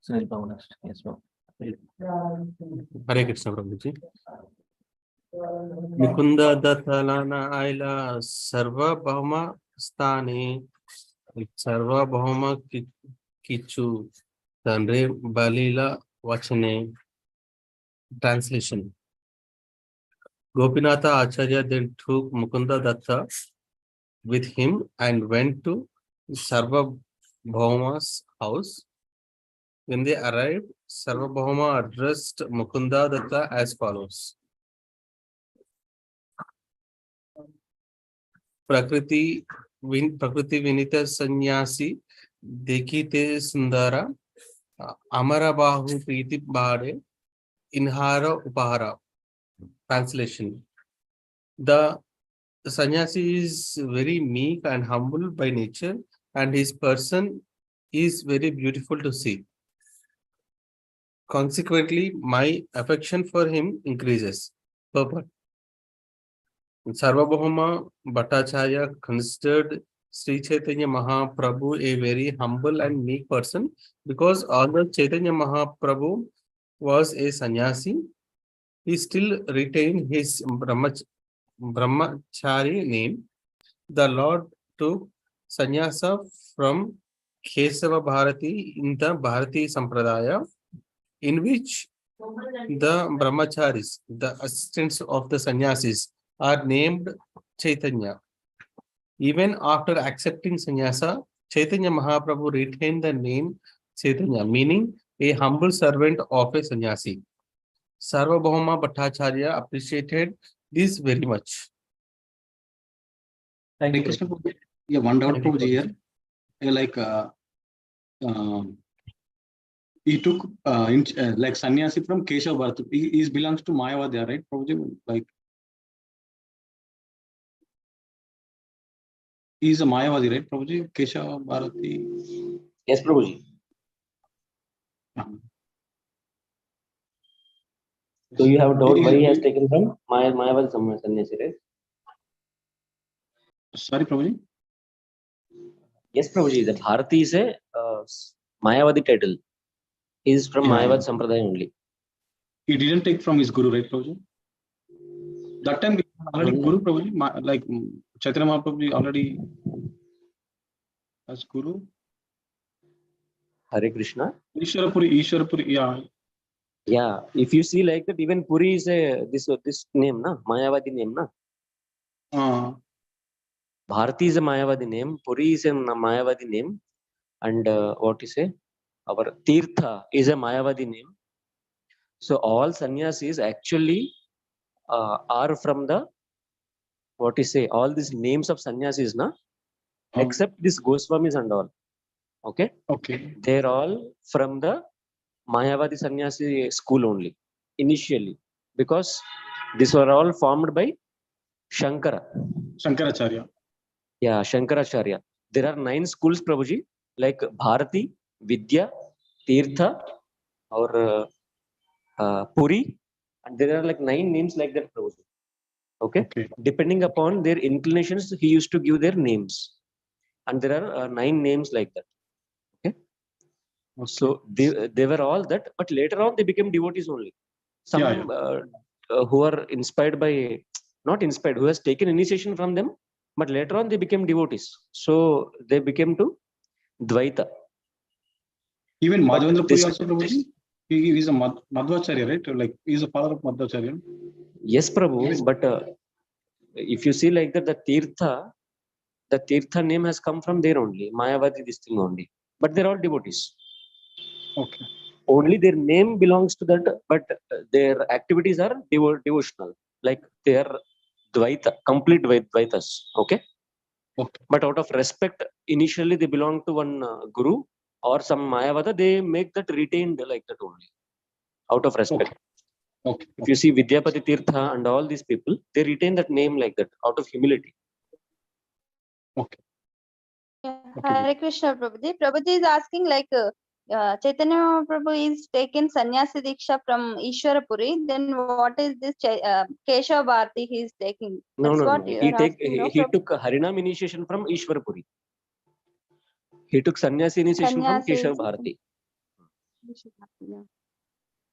Sunil Prabhu next. Yes, Prabhu. Hare Krishna Prabhuji. Mukunda Dattalana Aila Sarvabhauma Sthane Sarvabhauma Kichu Tanre Balila Vachane. Translation: Gopinatha Acharya then took Mukunda Datta with him and went to Sarvabhauma's house. When they arrived, Sarvabhauma addressed Mukunda Datta as follows: Prakriti Vinita Sannyasi Dekite Sundara Amarabahu Priti Bhade Inhara Upahara. Translation: The sannyasi is very meek and humble by nature, and his person is very beautiful to see. Consequently, my affection for him increases. Purport: Sarvabhauma Bhattacharya considered Sri Chaitanya Mahaprabhu a very humble and meek person because although Chaitanya Mahaprabhu was a sannyasi, he still retained his brahmachari name. The Lord took sannyasa from Kesava Bharati in the Bharati Sampradaya, in which the brahmacharis, the assistants of the sannyasis, are named Chaitanya. Even after accepting sannyasa, Chaitanya Mahaprabhu retained the name Chaitanya, meaning a humble servant of a sannyasi. Sarvabhauma Bhattacharya appreciated this very much. Thank you. Krishna. Yeah, one doubt Prabhuji here. Like he took like sannyasi from Keshav Bharati. He belongs to Mayavadi, right, Prabhuji? Like he is a Mayavadi, right, Prabhuji? Keshav Bharati. Yes, Prabhuji. So you have doubt why he has taken from Mayavadi sannyasi, right? Sorry, Prabhuji. Yes, Prabhuji. The Bharati is a Mayavadi title. He is from Mayavadi Sampradaya only. He didn't take from his guru, right, Prabhuji? That time Already Guru Prabhuji, like Chaitanya Mahaprabhu already as Guru. Hare Krishna. Ishwarapuri, yeah. Yeah, if you see like that, even Puri is a this name, na Mayavadi name, na. Bharati is a Mayavadi name. Puri is a Mayavadi name, and what you say, our Tirtha is a Mayavadi name. So all sannyasis actually are from the what you say. All these names of sannyasis, na, except this Goswamis and all. Okay. Okay. They're all from the Mayavadi sannyasi school only initially, because these were all formed by Shankaracharya. Yeah, Shankaracharya. There are 9 schools, Prabhuji, like Bharati, Vidya, Tirtha, or Puri, and there are like 9 names like that, Prabhuji. Okay? Depending upon their inclinations, he used to give their names, and there are 9 names like that. Okay? So they were all that, but later on they became devotees only. Some who are inspired by, not inspired, who has taken initiation from them, but later on they became devotees. So they became to Dvaita. Even Madhavendra Puri also, Prabhuji, he is a Madhvacharya, right? Like he is a father of Madhvacharya. Yes, Prabhu, but if you see like that, the Tirtha name has come from there only, Mayavadi, this thing only. But they're all devotees. Okay. Only their name belongs to that, but their activities are devotional. Like they are Dvaita, complete Dvaitas. Okay? But out of respect, initially they belong to one guru or some Mayavada, they make that retained like that only. Out of respect. Okay. If you see Vidyapati Tirtha and all these people, they retain that name like that out of humility. Okay. Hare Krishna Prabhuji. Prabhuji is asking like Chaitanya Prabhu is taken sannyasi diksha from Ishwarapuri. Then what is this Keshav Bharati he is taking? No, That's no, what no. you are asking. He took Harinam initiation from Ishwarapuri. He took sannyasi initiation from Keshav Bharati. Yeah.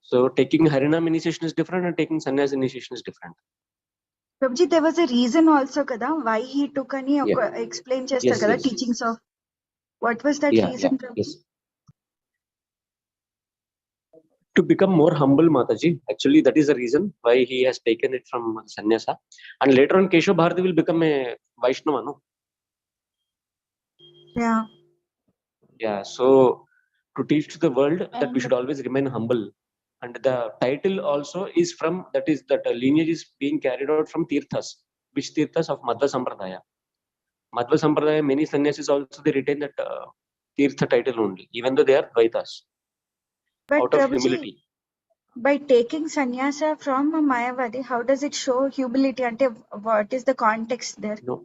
So taking Harinam initiation is different and taking sannyas initiation is different. Prabhuji, there was a reason also kada why he took ani explain chestar kada teachings of what was that reason, Prabhuji? Yes. To become more humble, Mataji. Actually, that is the reason why he has taken it from sannyasa. And later on, Keshav Bharati will become a Vaishnava, no? Yeah. Yeah, so to teach to the world that we should always remain humble. And the title also is from, that lineage is being carried out from Tirthas. Which Tirthas? Of Madhya Sampradaya. Madhya Sampradaya, many sannyasis also, they retain that Tirtha title only, even though they are Dvaitas. But Out of Prabhuji, humility. by taking sannyasa from a Mayavadi, how does it show humility? Ante, what is the context there? No.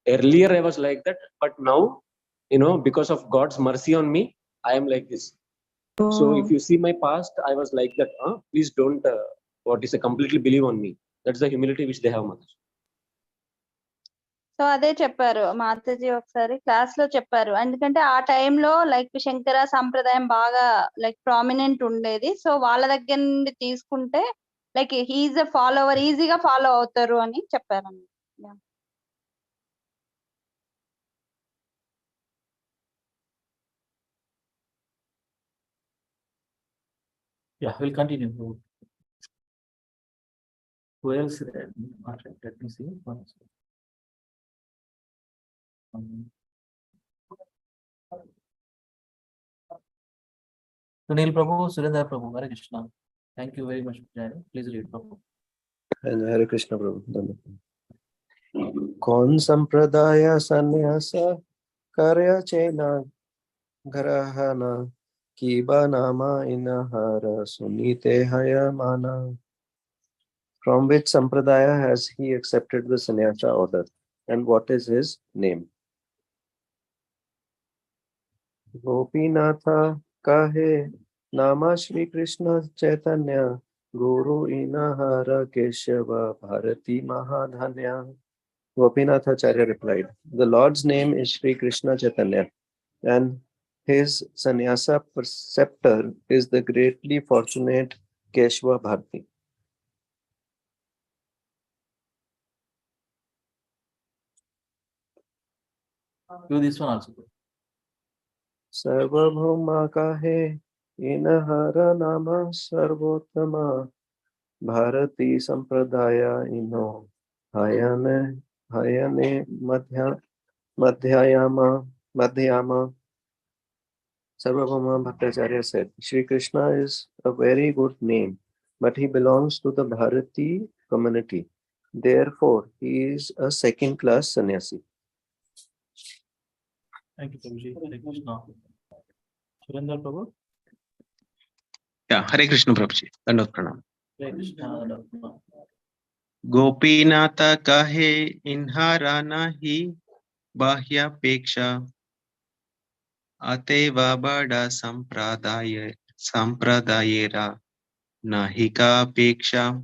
Earlier I was like that, but now, because of God's mercy on me, I am like this. So if you see my past, I was like that. Please don't, completely believe on me. That's the humility which they have, Mataji. So అదే చెప్పారు మాతాజీ ఒకసారి class లో చెప్పారు. ఎందుకంటే ఆ టైంలో like Shankara సంప్రదాయం బాగా లైక్ ప్రామినెంట్ ఉండేది. సో వాళ్ళ దగ్గర నుండి తీసుకుంటే లైక్ హీఈస్ అ ఫాలోవర్, ఈజీగా ఫాలో అవుతారు అని చెప్పారు. Yeah, we'll continue. Who else? Let me see. Sunil Prabhu, Surendra Prabhu, Hare Krishna. Thank you very much for joining. Please read, Prabhu. Hare Krishna, Prabhu. कौन संप्रदाय संन्यास कार्य चेना ग्रहना की बनामा इनहर सुनीते हयमाना. From which sampradaya has he accepted the sannyasa order, and what is his name? Gopinatha kahe nama Shri Krishna Chaitanya Guru inahara Keshava Bharati Mahadhanya. Gopinatha Acharya replied, the Lord's name is Shri Krishna Chaitanya, and his sannyasa preceptor is the greatly fortunate Keshava Bharati. Do this one also. Sarvabhauma kahe inahara nama sarvottama Bharati sampradaya ino hayane madhyama. Sarvabhauma Bhattacharya said, Shri Krishna is a very good name, but he belongs to the Bharati community. Therefore, he is a second-class sannyasi. Thank you, Prabhuji. Hare Krishna. Surendra Prabhu. Yeah, Hare Krishna Prabhuji. Dandavat pranam. Hare Krishna. Gopinata kahe inhara nahi bahya peksha ateva bada sampradayera nahika peksha.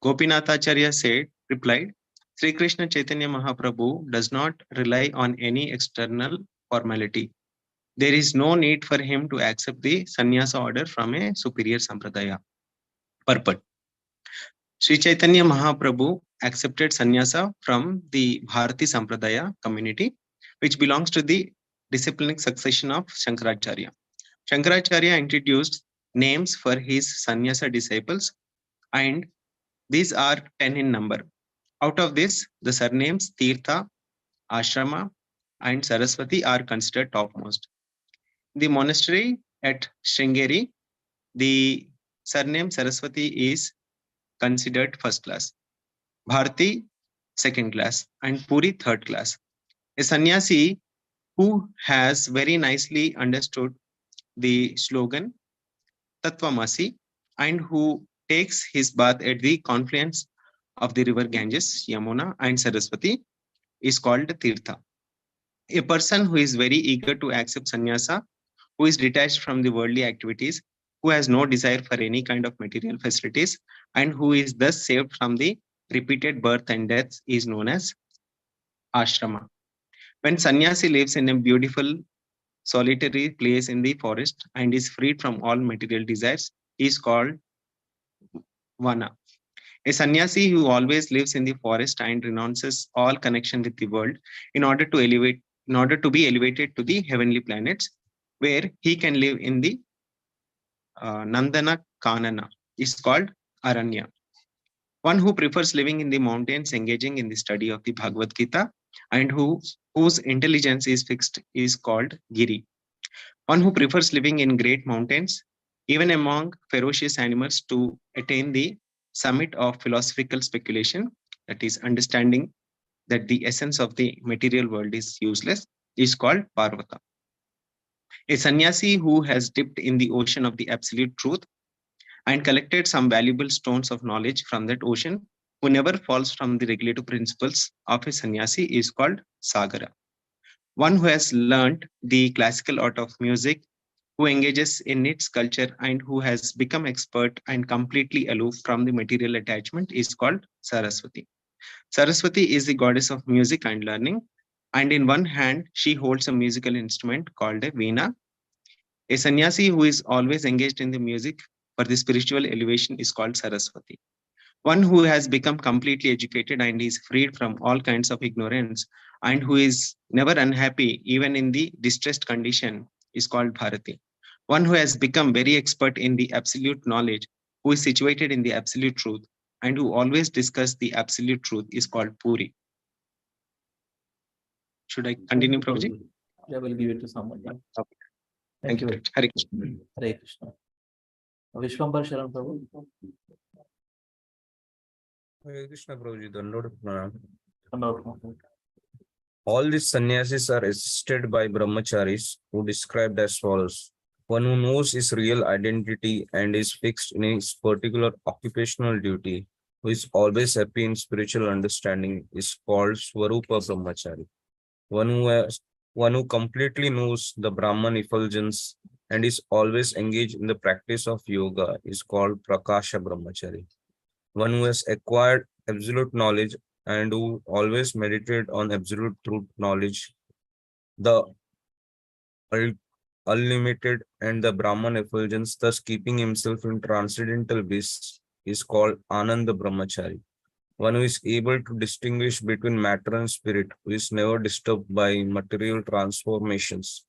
Gopinathacharya replied, Sri Krishna Chaitanya Mahaprabhu does not rely on any external formality. There is no need for him to accept the sannyasa order from a superior sampradaya. Purport. Sri Chaitanya Mahaprabhu accepted sannyasa from the Bharati Sampradaya community, which belongs to the disciplinic succession of Shankaracharya. Shankaracharya introduced names for his sannyasa disciples, and these are 10 in number. Out of this, the surnames Tirtha, Ashrama, and Saraswati are considered topmost. The monastery at Sringeri, the surname Saraswati is considered first class, Bharati second class, and Puri third class. A sannyasi who has very nicely understood the slogan Tatvamasi and who takes his bath at the confluence of the river Ganges, Yamuna, and Saraswati is called Tirtha. A person who is very eager to accept sannyasa, who is detached from the worldly activities, who has no desire for any kind of material facilities, and who is thus saved from the repeated birth and death is known as ashrama. When sannyasi lives in a beautiful solitary place in the forest and is freed from all material desires, he is called vana. A sannyasi who always lives in the forest and renounces all connection with the world in order to be elevated to the heavenly planets, where he can live in the Nandana Kanana, is called Aranya. One who prefers living in the mountains, engaging in the study of the Bhagavad Gita, and whose intelligence is fixed is called Giri. One who prefers living in great mountains, even among ferocious animals, to attain the summit of philosophical speculation, that is understanding that the essence of the material world is useless, is called Parvata. A sannyasi who has dipped in the ocean of the absolute truth and collected some valuable stones of knowledge from that ocean, who never falls from the regulative principles of a sannyasi, is called Sagara. One who has learned the classical art of music, who engages in its culture, and who has become expert and completely aloof from the material attachment is called Saraswati. Saraswati is the goddess of music and learning, and in one hand she holds a musical instrument called a veena. A sannyasi who is always engaged in the music for the spiritual elevation is called Saraswati. One who has become completely educated and is freed from all kinds of ignorance and who is never unhappy even in the distressed condition is called Bharati. One who has become very expert in the absolute knowledge, who is situated in the absolute truth, and who always discusses the absolute truth is called Puri. Should I continue, Prabhuji? I will give it to someone. Yeah. Okay. Thank you. Hare Krishna. Hare Krishna. Vishwambar Sharan Prabhu. Hare Krishna Prabhuji, Dandavat pranam. Dandavat. All these sannyasis are assisted by brahmacharis who described as follows. One who knows his real identity and is fixed in his particular occupational duty, who is always happy in spiritual understanding, is called Swarupa Brahmachari. One who completely knows the Brahman effulgence and is always engaged in the practice of yoga is called Prakasha Brahmachari. One who has acquired absolute knowledge and who always meditate on absolute truth knowledge, the unlimited and the Brahman effulgence, thus keeping himself in transcendental bliss, is called Ananda Brahmachari. one who is able to distinguish between matter and spirit, who is never disturbed by material transformations,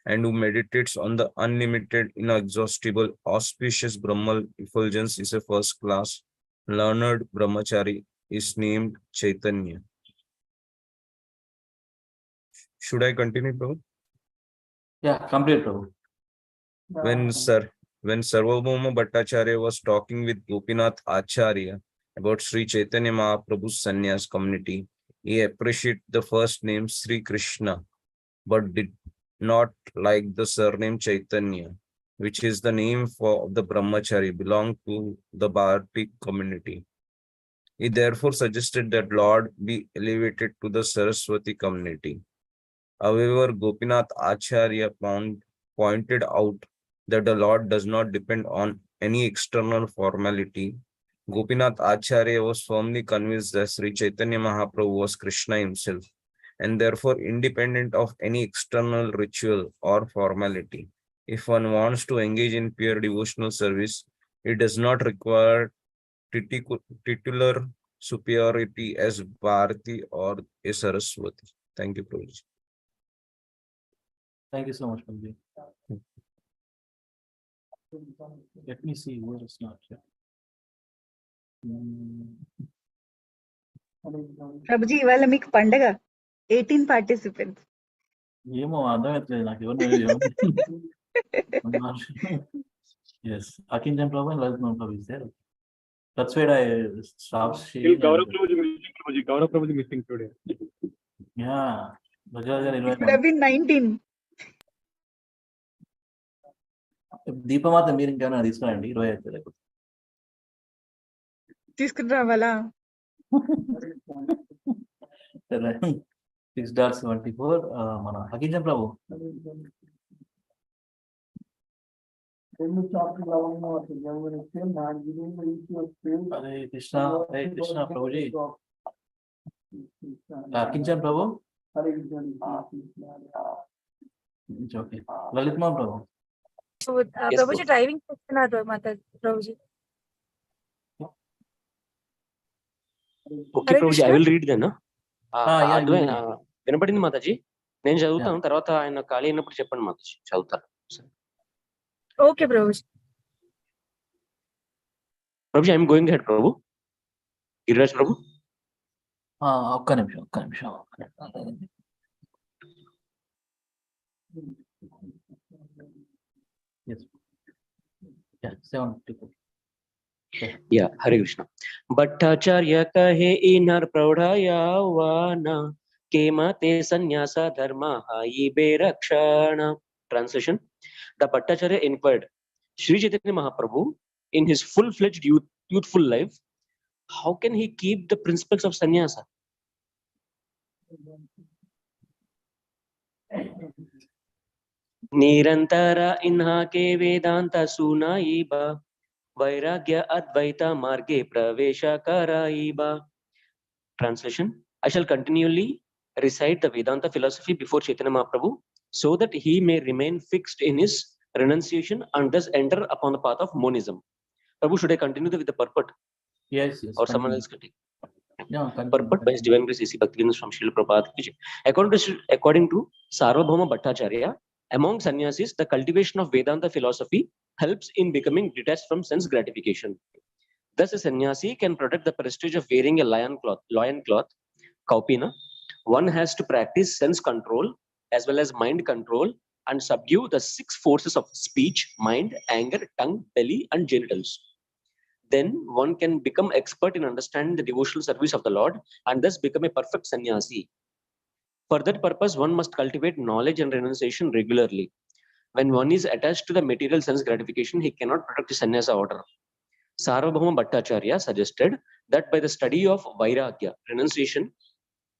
and who meditates on the unlimited, inexhaustible, auspicious Brahma effulgence, is a first-class, learned brahmachari, is named Chaitanya. Should I continue, Prabhu? Yeah, complete, Prabhu. When Sarvabhauma Bhattacharya was talking with Gopinath Acharya about Sri Chaitanya Mahaprabhu's sannyas community, he appreciated the first name Sri Krishna, but did not like the surname Chaitanya, which is the name for the brahmachari belong to the Bharati community. He therefore suggested that Lord be elevated to the Saraswati community. However, Gopinath Acharya pointed out that the Lord does not depend on any external formality. Gopinath Acharya was firmly convinced that Sri Chaitanya Mahaprabhu was Krishna himself, and therefore independent of any external ritual or formality. If one wants to engage in pure devotional service, it does not require titular superiority as Bharati or a Saraswati. Thank you, Prabhuji. Thank you so much, Prabhuji. Let me see where it's not here. Prabhuji ఇవాళ మీకు పండగ 18 participants ఏమో అర్థమవుతలేదు నాకు Yes, Akinjan Prabhu and Lalitman Prabhu is there. That's where I stopped sharing. Gaurav Prabhu is missing today. Yeah, It could have been 19. దీపమాత మీరు ఇంకేమైనా తీసుకురండి 20 అయితే లేకపోతే తీసుకుని రావాలా 6.74 మన అకింజన్ ప్రభు హరే కృష్ణ ప్రభుజీ అకింజన్ ప్రభు ఓకే లలిత్ మోహన్ ప్రభు ప్రభుజీ డ్రైవింగ్ చేస్తున్నారు Prabhuji. Okay Prabhuji, I will read then. వినపడింది మాతాజీ, నేను చదువుతాను, తర్వాత ఆయన ఖాళీ అయినప్పుడు చెప్పండి మాతాజీ, చదువుతాను. Okay Prabhuji. Prabhuji, I'm going head ప్రభు. గిరిరాజ్ ప్రభు, ఒక్క నిమిషం. Yes. Yeah, 74. Yeah, Hare Krishna. Bhattacharya kahe inar praudhaya vana kemate sannyasa dharma haibe rakshana. Translation: The Bhattacharya inquired Sri Chaitanya Mahaprabhu in his full-fledged youthful life, how can he keep the principles of sannyasa? Nirantara inha ke vedanta sunaiba Vairagya Advaita Marge Pravesha Karaiba. Translation: I shall continually recite the Vedanta philosophy before Chaitanya Mahaprabhu so that he may remain fixed in his renunciation and thus enter upon the path of monism. Prabhu, should I continue with the purport? Yes. Or someone else can take? No, purport by His Divine Grace A.C. Bhaktivedanta from Srila Prabhupada. According to Sarvabhauma Bhattacharya, among sannyasis, the cultivation of Vedanta philosophy helps in becoming detached from sense gratification. Thus, a sannyasi can protect the prestige of wearing a loin cloth, kaupina. One has to practice sense control as well as mind control and subdue the 6 forces of speech, mind, anger, tongue, belly, and genitals. Then one can become expert in understanding the devotional service of the Lord and thus become a perfect sannyasi. For that purpose, one must cultivate knowledge and renunciation regularly. When one is attached to the material sense gratification, he cannot protect the sannyasa order. Sarvabhauma Bhattacharya suggested that by the study of Vairagya, renunciation,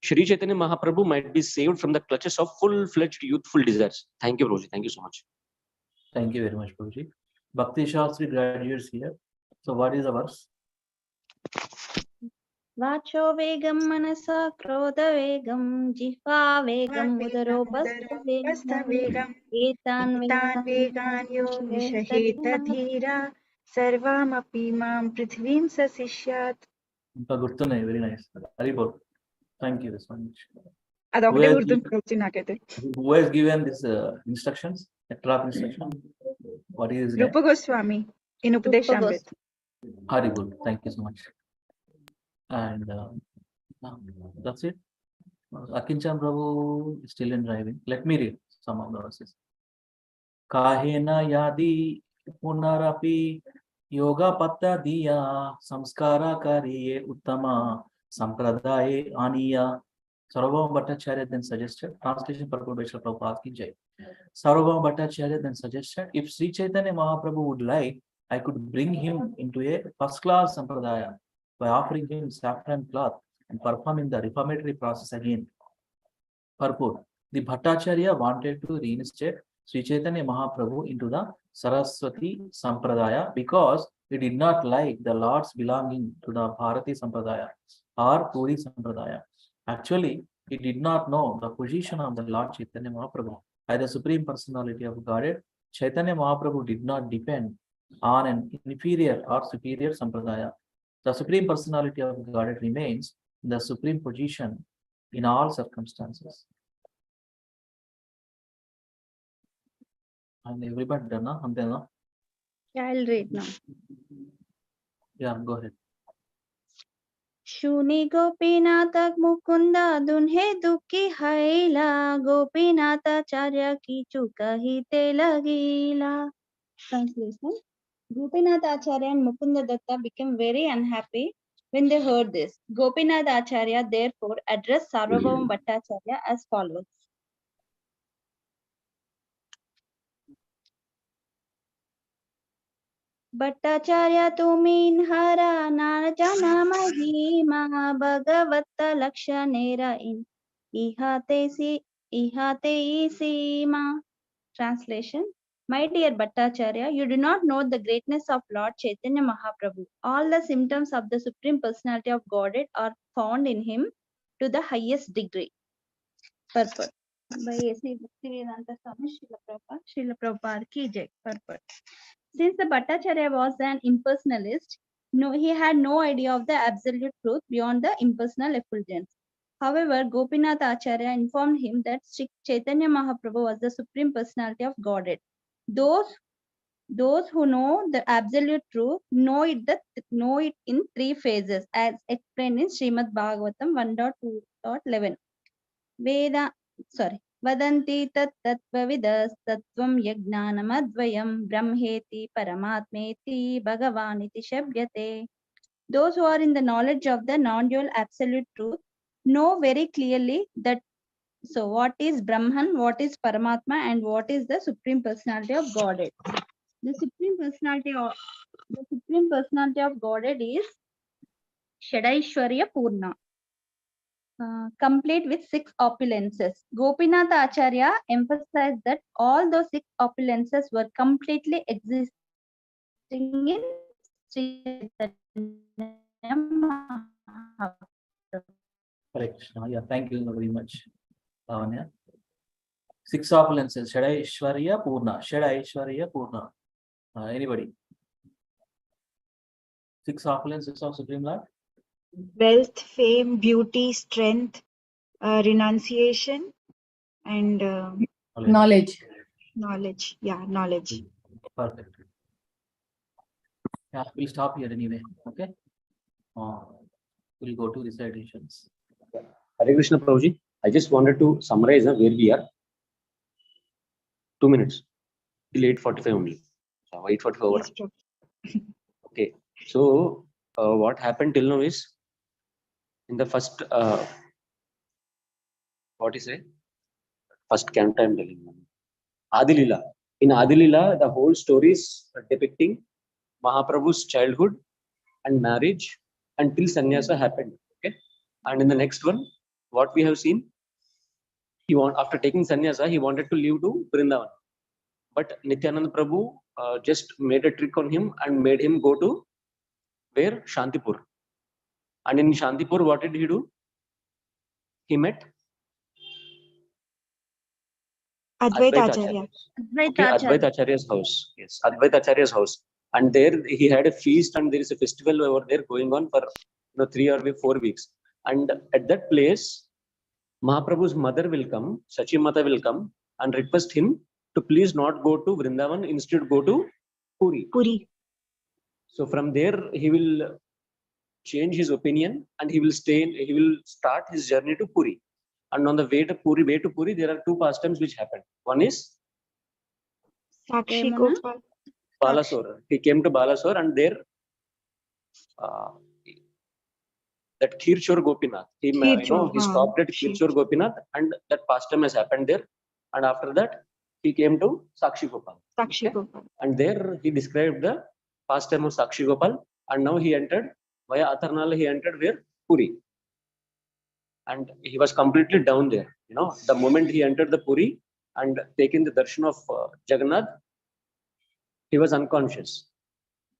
Sri Chaitanya Mahaprabhu might be saved from the clutches of full-fledged youthful desires. Thank you, Prabhuji. Thank you so much. Thank you very much, Prabhuji. Bhakti Shastri graduates here. So what is the verse? వాచో వేగం మనసా క్రోధ వేగం జిహ్వా వేగం ఉదరోపస్థ వేగం ఏతాన్ vegan యో విషహేత ధీరా సర్వామపి మాం పృథివీం సశిష్యాత్. ఇంకా గుర్తున్నాయి. Very nice. Haribol. Thank you so much. అదొకటే గుర్తుంది ప్రభుజీ నాకైతే. Who has given this instructions? Drop instruction. What is his name? Roopa Goswami in Upadeshamrit. Haribol. Thank you so much. And that's it. Akinchan Prabhu is still in driving. Let me read some of the verses. Kahena yadi punarapi yoga patta diya samskara kariye uttama sampradaya aniya. Sarvabhauma Bhattacharya then suggested, translation purport by Srila Prabhupada ki jai. Sarvabhauma Bhattacharya then suggested, if Sri Chaitanya Mahaprabhu would like, I could bring him into a first-class sampradaya by offering him saffron cloth and performing the reformatory process again. Purport: the Bhattacharya wanted to reinstate Sri Chaitanya Mahaprabhu into the Saraswati Sampradaya because he did not like the lords belonging to the Bharati Sampradaya or Puri Sampradaya. Actually, he did not know the position of the Lord Chaitanya Mahaprabhu as the Supreme Personality of Godhead. Chaitanya Mahaprabhu did not depend on an inferior or superior sampradaya. The Supreme Personality of Godhead remains in the supreme position in all circumstances. And everybody done, huh? I'll read now. Yeah, go ahead. Shuni Gopinatha Mukunda Dunhe Dukhi Haila Gopinatha Charya Ki Chukahi Telagila. Translation: Gopinath Acharya and Mukunda Datta became very unhappy when they heard this. Gopinath Acharya therefore addressed Sarvabhauma Bhattacharya as follows. Bhattacharya tumin hara nanajana mahima bhagavatta lakshanera in ihate isima. Translation: My dear Bhattacharya, you do not know the greatness of Lord Chaitanya Mahaprabhu. All the symptoms of the Supreme Personality of Godhead are found in him to the highest degree. Purport by A.C. Bhaktivedanta Swami Srila Prabhupada ki jai. Purport: Since the Bhattacharya was an impersonalist, he had no idea of the absolute truth beyond the impersonal effulgence. However, Gopinath Acharya informed him that Sri Chaitanya Mahaprabhu was the Supreme Personality of Godhead. Those who know the absolute truth know it in three phases, as explained in Srimad Bhagavatam 1.2.11. Vadanti tat tattvavidas tattvam yajnanamadvayam brahmeti paramatmeti bhagavaniti shabhyate. Those who are in the knowledge of the non-dual absolute truth know very clearly that what is Brahman, what is Paramatma, and what is the Supreme Personality of Godhead. The Supreme Personality of Godhead is Shadaishwarya Purna, complete with 6 opulences. Gopinath Acharya emphasized that all those 6 opulences were completely existing in Sri Chaitanya Mahaprabhu. Hare Krishna. Yeah, thank you very much, Lavanya. 6 opulences: Shadaishwarya Purna. Shadaishwarya Purna. Anybody? 6 opulences of Supreme Lord? Wealth, fame, beauty, strength, renunciation, and Knowledge. knowledge. Yeah, knowledge. Perfect. Yeah, we'll stop here anyway. Okay. We'll go to recitations. Hare Krishna Prabhuji, I just wanted to summarize where we are. 2 minutes till 8:45 only. 8:45 over. Yes, Prabhu. Okay. So what happened till now is in the first first canto I'm telling you. Adilila. In Adilila, the whole story is depicting Mahaprabhu's childhood and marriage until sannyasa happened. Okay. And in the next one, what we have seen, after taking sannyasa, he wanted to leave to Vrindavan. But Nityananda Prabhu just made a trick on him and made him go to where? Shantipur. And in Shantipur, what did he do? He met Advaita Acharya. Advaita Acharya's house. Yes, Advaita Acharya's house. And there he had a feast and there is a festival over there going on for 3 or 4 weeks. And at that place, Mahaprabhu's mother will come, Sachi Mata will come and request him to please not go to Vrindavan, instead go to Puri. So from there he will change his opinion and he will start his journey to Puri. And on the way to Puri, there are 2 pastimes which happened. One is Sakshi Gopal. Balasore. He came to Balasore, and there that Kirchor Gopinath, he stopped at Kirchor Gopinath, and that pastime has happened there. And after that he came to Sakshi Gopal. And there he described the pastime of Sakshi Gopal, and now he entered via Atharnala, he entered where? Puri. And he was completely down there. The moment he entered the Puri and taken the darshan of Jagannath, he was unconscious.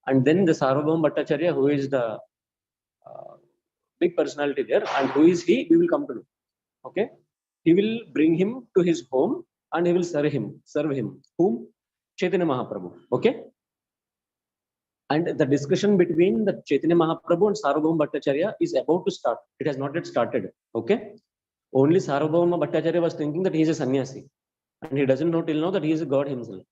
And then the Sarvabhauma Bhattacharya, who is the big personality there, and who is he, we will come to know. Okay, he will bring him to his home and he will serve him. Whom? Chaitanya Mahaprabhu. Okay. And the discussion between the Chaitanya Mahaprabhu and Sarvabhauma Bhattacharya is about to start. It has not yet started. Okay. Only Sarvabhauma Bhattacharya was thinking that he is a sannyasi, and he doesn't know till now that he is a God himself.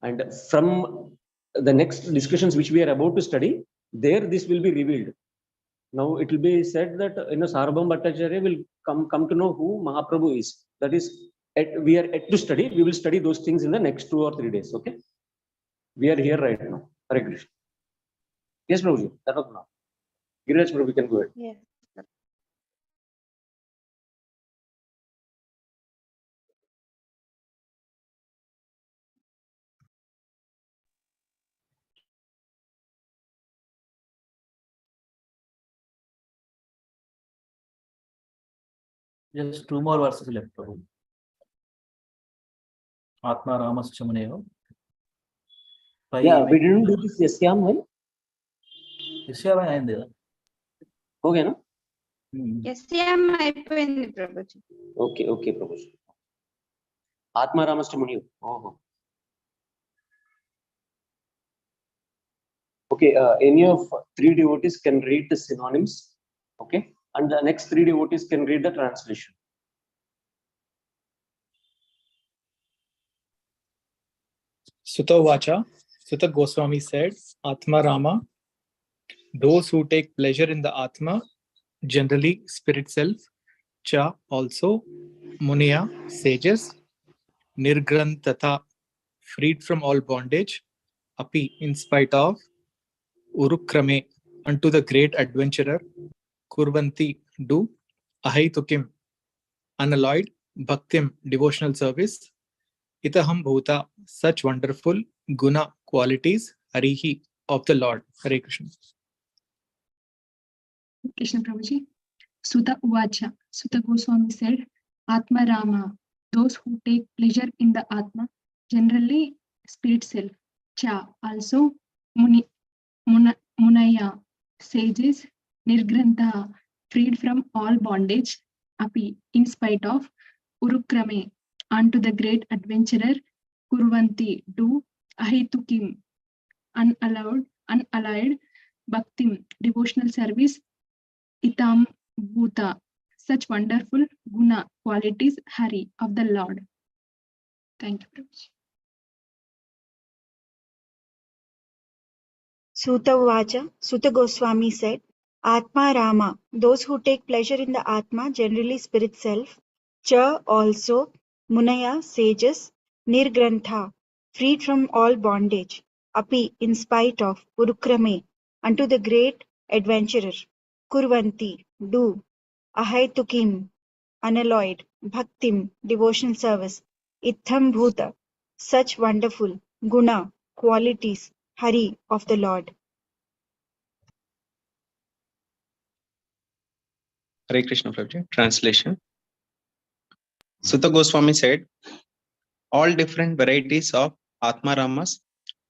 And from the next discussions which we are about to study, there this will be revealed. Now it will be said that Sarvabhauma Bhattacharya will come to know who Mahaprabhu is. That is, we are yet to study. We will study those things in the next 2 or 3 days. Okay, we are here right now. Hare Krishna. Yes, Prabhuji. That was now. Giriraj Prabhu, we can go ahead. Yes. Just 2 more verses left, Prabhu. Atma Ramascha Muneyo. Yeah, we didn't do this Yasyam, right? Yasyam ayindi కదా. Okay, no? SCM అయిపోయింది Prabhuji. Okay, Prabhuji. Atma Ramascha Muneyo. Oh. Okay, any of 3 devotees can read the synonyms. Okay, and the next 3 devotees can read the translation. Sutta Vacha, Sutta Goswami said, Atma Rama, those who take pleasure in the Atma, generally spirit self, Cha also, Muniya, sages, Nirgrantata, freed from all bondage, Api, in spite of, Urukrame, unto the great adventurer, Kurvanti, do, Ahaitukim, unalloyed, Bhaktim, devotional service, Itaham Bhuta, such wonderful guna qualities, Harihi, of the Lord. Hare Krishna. Krishna Prabhuji. Sutta Uvacha, Sutta Goswami said, Atma Rama, those who take pleasure in the Atma, generally spirit self. Cha, also Munaya, sages, Nirgrantha, freed from all bondage, Api, in spite of, Urukrame, unto the great adventurer, Kurvanti, do, Ahitukim, unallied, Bhaktim, devotional service, Itam Bhuta, such wonderful guna qualities, Hari, of the Lord. Thank you, Prabhuji. Sutta Vacha, Sutta Goswami said, Atma Rama, those who take pleasure in the Atma, generally spirit self. Cha also, Munaya, sages, Nirgrantha, freed from all bondage. Api, in spite of, Urukrame, unto the great adventurer. Kurvanti, do, Ahaitukim, unalloyed, Bhaktim, devotional service. Itham Bhuta, such wonderful guna qualities, Hari, of the Lord. Hare Krishna Prabhuji. Translation. Sutta Goswami said, all different varieties of Atma Ramas,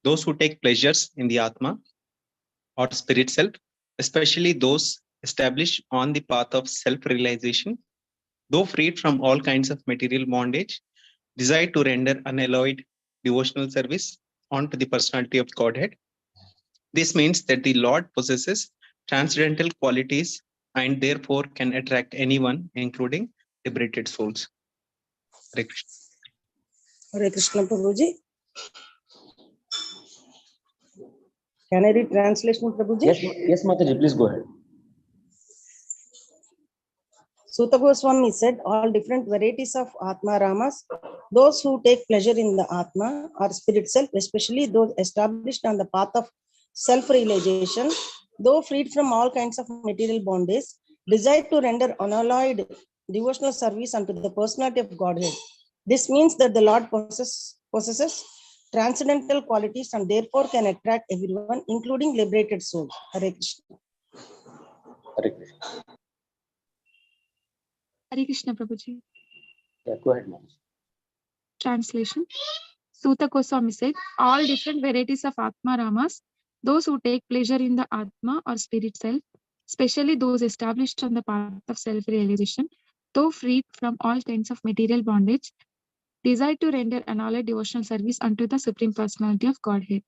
those who take pleasures in the Atma or spirit self, especially those established on the path of self-realization, though freed from all kinds of material bondage, desire to render unalloyed devotional service unto the personality of Godhead. This means that the Lord possesses transcendental qualities and therefore can attract anyone, including liberated souls. Hare Krishna. Hare Krishna Prabhuji. Can I read translation, Prabhuji? Yes, Mataji, please go ahead. Suta Goswami said, all different varieties of Atma Ramas, those who take pleasure in the Atma or spirit self, especially those established on the path of self-realization, though freed from all kinds of material bondage, desire to render unalloyed devotional service unto the personality of Godhead. This means that the Lord possesses transcendental qualities and therefore can attract everyone, including liberated souls. Hare Krishna. Hare Krishna. Hare Krishna Prabhuji. Yeah, go ahead, Mataji. Translation. Suta Goswami said, all different varieties of Atma Ramas, those who take pleasure in the Atma or spirit self, especially those established on the path of self-realization, though freed from all kinds of material bondage, desire to render unalloyed devotional service unto the Supreme Personality of Godhead.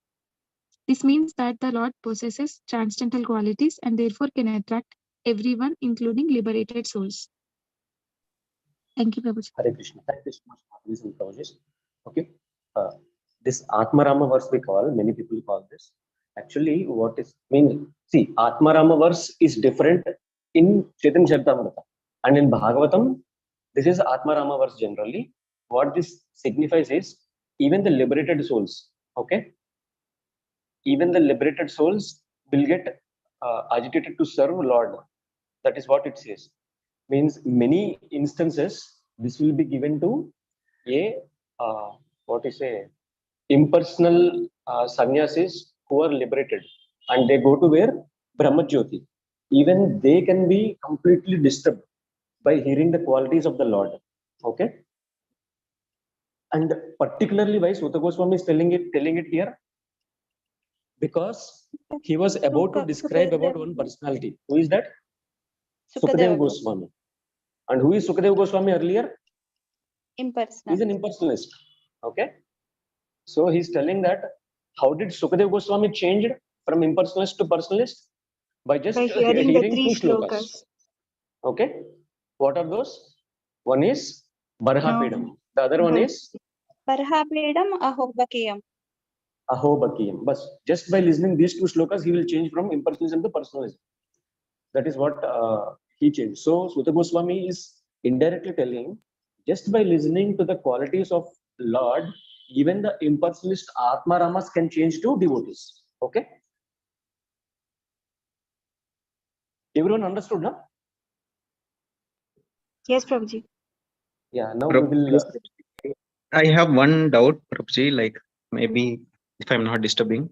This means that the Lord possesses transcendental qualities and therefore can attract everyone, including liberated souls. Thank you, Prabhuji. Hare Krishna. Thank you so much for listening, Prabhuji. Okay. This Atma Rama verse we call, many people call this. Actually, what is see, Atma Rama verse is different in Chaitanya Charitamrita and in Bhagavatam. This is Atma Rama verse generally. What this signifies is even the liberated souls. Okay. Even the liberated souls will get agitated to serve Lord. That is what it says. Means many instances this will be given to a impersonal sannyasis who are liberated and they go to where Brahma Jyoti. Even they can be completely disturbed by hearing the qualities of the Lord. Okay. And particularly why Suta Goswami is telling it here, because he was about to describe about one personality. Who is that? Sukadeva Goswami. And who is Sukadeva Goswami earlier? Impersonal. He's an impersonalist. Okay. So he's telling that how did Sukadeva Goswami change from impersonalist to personalist? By just hearing the three two slokas. Okay. What are those? One is Barhapedam. The other one is Parhapedam Ahobakiyam. Ahobakiyam. But just by listening these two slokas, he will change from impersonalism to personalism. That is what he changed. So Suta Goswami is indirectly telling, just by listening to the qualities of Lord, even the impersonalist Atma Ramas can change to devotees. Okay. Everyone understood, no? Yes, Prabhuji. Yeah. Now we will. I have one doubt, Prabhuji, like maybe if I'm not disturbing.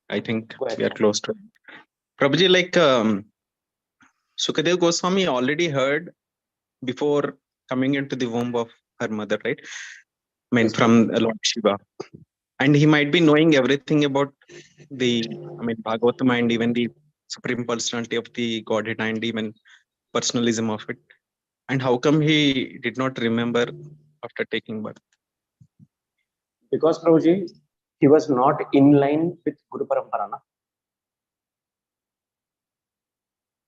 I think we are close to it. Prabhuji, like Sukadev Goswami already heard before coming into the womb of her mother, right? I mean, from Lord Shiva. And he might be knowing everything about Bhagavatam and even the Supreme Personality of the Godhead and even personalism of it. And how come he did not remember after taking birth? Because Prabhuji, he was not in line with Guru Paramparana.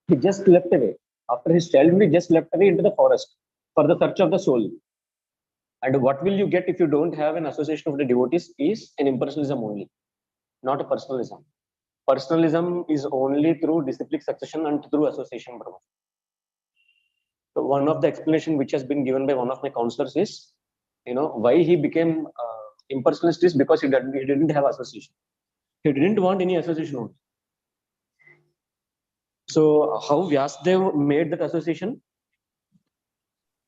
He just left away. After his childhood, he just left away into the forest for the search of the soul. And what will you get if you don't have an association of the devotees is an impersonalism only, not a personalism. Personalism is only through disciplic succession and through association. So one of the explanation which has been given by one of my counselors is, why he became impersonalist is because he didn't have association. He didn't want any association only. So how Vyasdev made that association?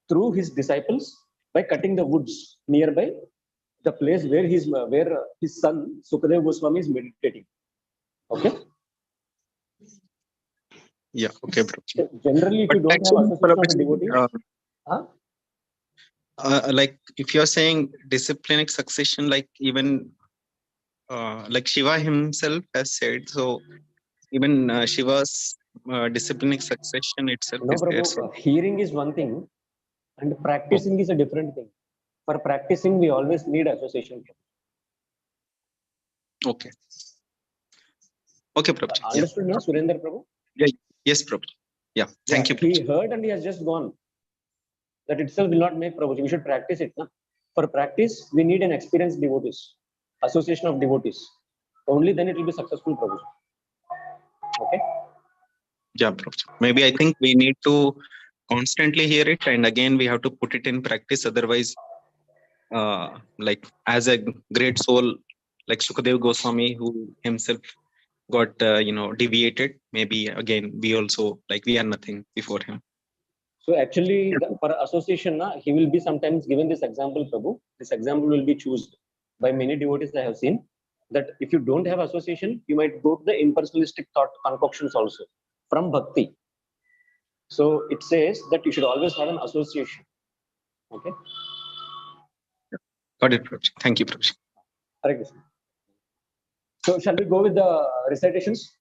Through his disciples by cutting the woods nearby the place where his son Sukadeva Goswami is meditating. Okay. Yeah. Okay, bro. So generally, if you don't have association of devotees, like if you're saying disciplinic succession, like even like Shiva himself has said, so even Shiva's disciplinic succession itself no, is there. Prabhu, So hearing is one thing and practicing is a different thing. For practicing, we always need association. Okay. Okay, Prabhuji. Yeah. Understood now, Surendra Prabhu? Yeah. Yes, Prabhuji. Yeah. Thank you, He Prabhuji. heard and he has just gone. That itself will not make Prabhuji. We should practice it. Na? For practice, we need an experienced devotees, association of devotees. Only then it will be successful, Prabhuji. Okay? Yeah, Prabhuji. Maybe I think we need to constantly hear it, and again we have to put it in practice. Otherwise, like as a great soul like Sukadev Goswami, who himself got deviated, maybe again we also, like, we are nothing before him. So actually, for association, he will be sometimes given this example, Prabhu. This example will be chosen by many devotees I have seen, that if you don't have association, you might go to the impersonalistic thought concoctions also from bhakti. So it says that you should always have an association. Okay. Got it, Prabhuji. Thank you, Prabhuji. Hare Krishna. So shall we go with the recitations?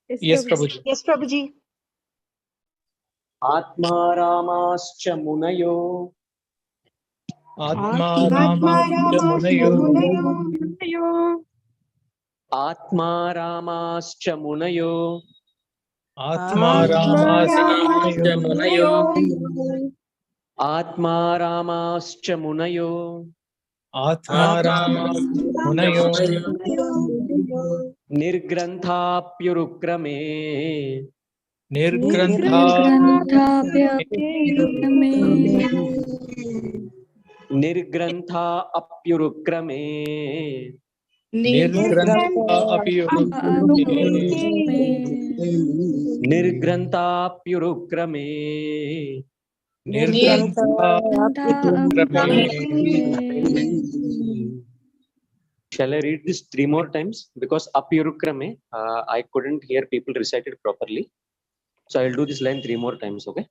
Yes, Prabhuji. Yes, Prabhuji. Atma Ramascha Munayo. Atma Ramascha Munayo. Atma Ramascha Munayo. Atma Ramascha Munayo. Atma Ramascha Munayo. Atma Ramascha Munayo. Nirgrantha-pyurukrame. Nirgrantha-pyurukrame. Nirgrantha-apyurukrame. Nirgrantha-apyurukrame. Nirgrantha-pyurukrame. Nirgrantha-apyurukrame. Shall I read this 3 more times? Because apyurukrame, I couldn't hear people recite it properly. So I'll do this line 3 more times, okay?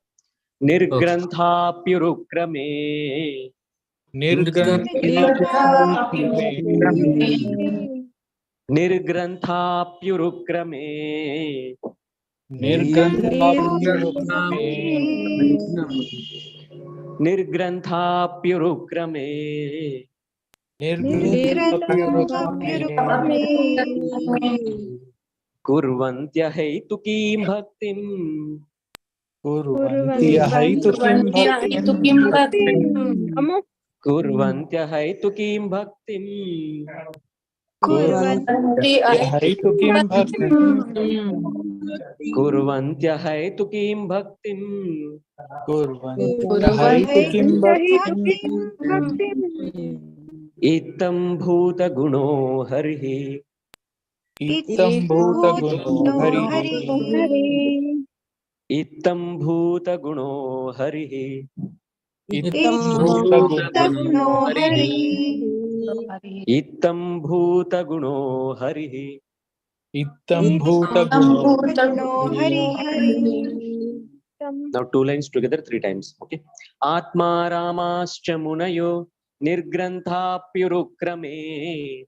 Nirgrantha-pyurukrame. Nirgrantha-apyurukrame. Nirgrantha-pyurukrame. Nirgrantha-apyurukrame. Nirgrantha-pyurukrame. Nirgrantha-apyurukrame. Kurvantyahaitukīm bhaktim. Kurvantyahaitukīm bhaktim. Kurvantyahaitukīm bhaktim. Kurvantyahaitukīm bhaktim. Kurvantyahaitukīm bhaktim. Kurvantyahaitukīm bhaktim. Itam bhuta guno harihi. Itam bhuta guno harihi. Itam bhuta guno harihi. Itam bhuta guno harihi. Itam bhuta guno harihi. Itam bhuta guno harihi. Now 2 lines together 3 times. Okay. Atma Ramascha Munayo Nirgrantha-pyurukrame.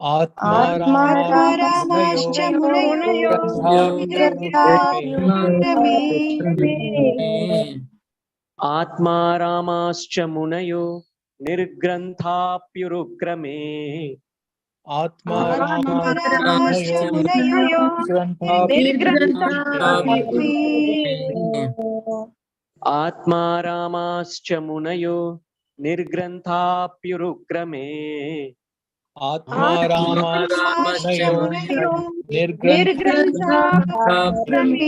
Atma Ramascha Munayo Nirgrantha-pyurukrame. Atma Ramascha Munayo Nirgrantha-pyurukrame. Atma Ramascha Munayo Nirgrantha-pyurukrame. Atma Ramascha Munayo Nirgrantha-pyurukrame. Atma Ramascha Munayo Nirgrantha-pyurukrame.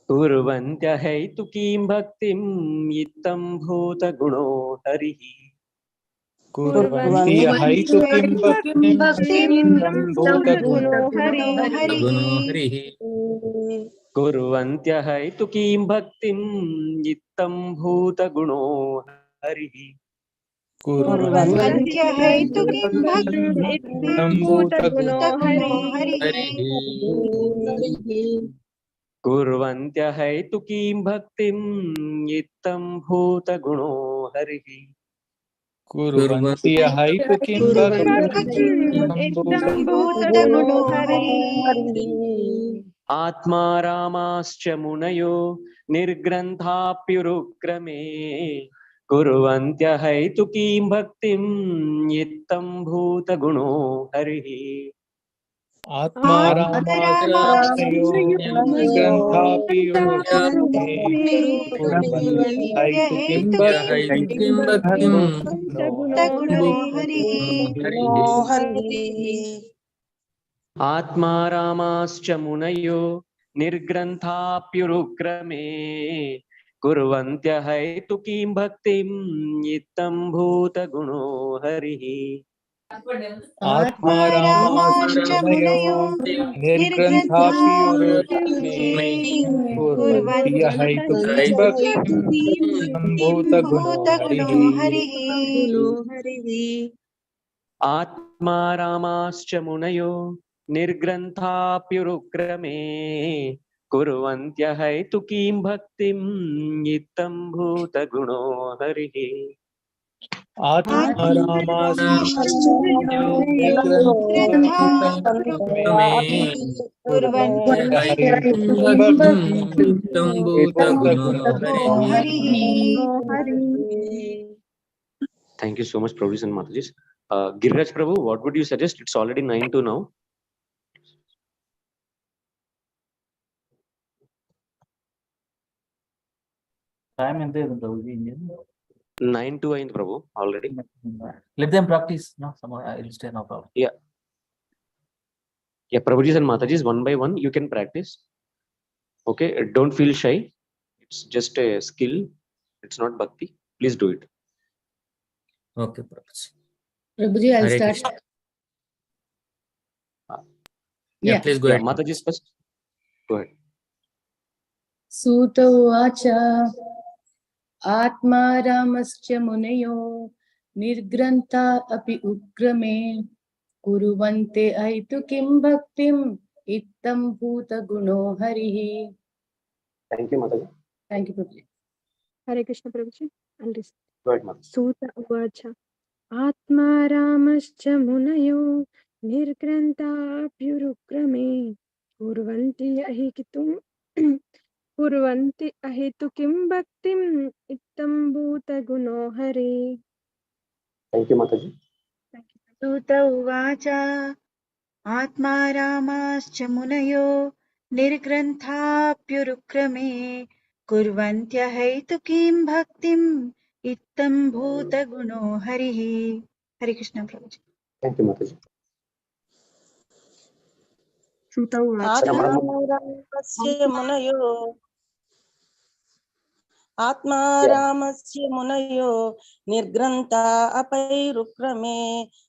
Kurvantyahaitukīm bhaktim itam bhuta guno harihi. Kurvantyahaitukīm bhaktim itam bhuta guno harihi. Kurvantyahaitukīm bhaktim itam bhuta guno harihi. Kurvantyahaitukīm bhaktim itam bhuta guno harihi. Kurvantyahaitukīm bhaktim itam bhuta guno harihi. Kurvantyahaitukīm bhaktim itam bhuta guno harihi. Atma Ramascha Munayo Nirgrantha-pyurukrame. कुर्वन्त्यहैतुकीं भक्तिं इत्थं भूतगुणो हरिः आत्मा रामाश्रयो ग्रन्थापि किं आत्मा रामाश्च मुनयो निर्ग्रन्थाप्युरुक्रमे कुर्वन्त्यहैतुकीं भक्तिं इत्थं भूतगुणो हरिः आत्मा रामाश्रयो निर्ग्रन्थापि कुर्वन्त्यहैतुकीं भक्तिं भूतगुणो हरिः आत्मा रामाश्च मुनयो निर्ग्रन्थाप्युरुक्रमे कुर्वन्त्यहैतुकीं भक्तिं इत्थं भूतगुणो हरिः आत्मा रामाश्रयो Thank you so much, Prabhu and Matajis. Giriraj Prabhu, what would you suggest? It's already 9 to now. Time and Prabhuji Indian. 9 to 9, Prabhu, already. Let them practice. No, someone I will stay, no problem. Yeah. Yeah, Prabhujis and Matajis, one by one, you can practice. Okay, don't feel shy. It's just a skill. It's not bhakti. Please do it. Okay, Prabhuji. Prabhuji, I'll Hare start. Krishna. Yeah. Please go Yeah, ahead. Matajis first. Go ahead. Suta uvacha Atma ramascha munayo nirgrantha api ugrame kuruvante aitu kim bhaktim ittam bhuta guno harihi. Thank you, Mataji. Thank you, Prabhuji. Hare Krishna Prabhuji. I'll listen. Go ahead, Mataji. Suta uvacha Atma ramascha munayo nirgrantapyurukrame kurvanti ahitu kim bhaktim ittam bhuta guno hari. Thank you, Mataji. सूत उवाच आत्मा रामाश्च मुनयो निर्ग्रन्थाप्युरुक्रमे कुर्वन्त्यहैतुकीं भक्तिम् इत्थं भूतगुणो हरिः. हरे कृष्ण प्रभुजी. Thank you, Mataji. Suta uvacha आत्मा रामस्य मुनयो निर्ग्रन्था अपैरुक्रमे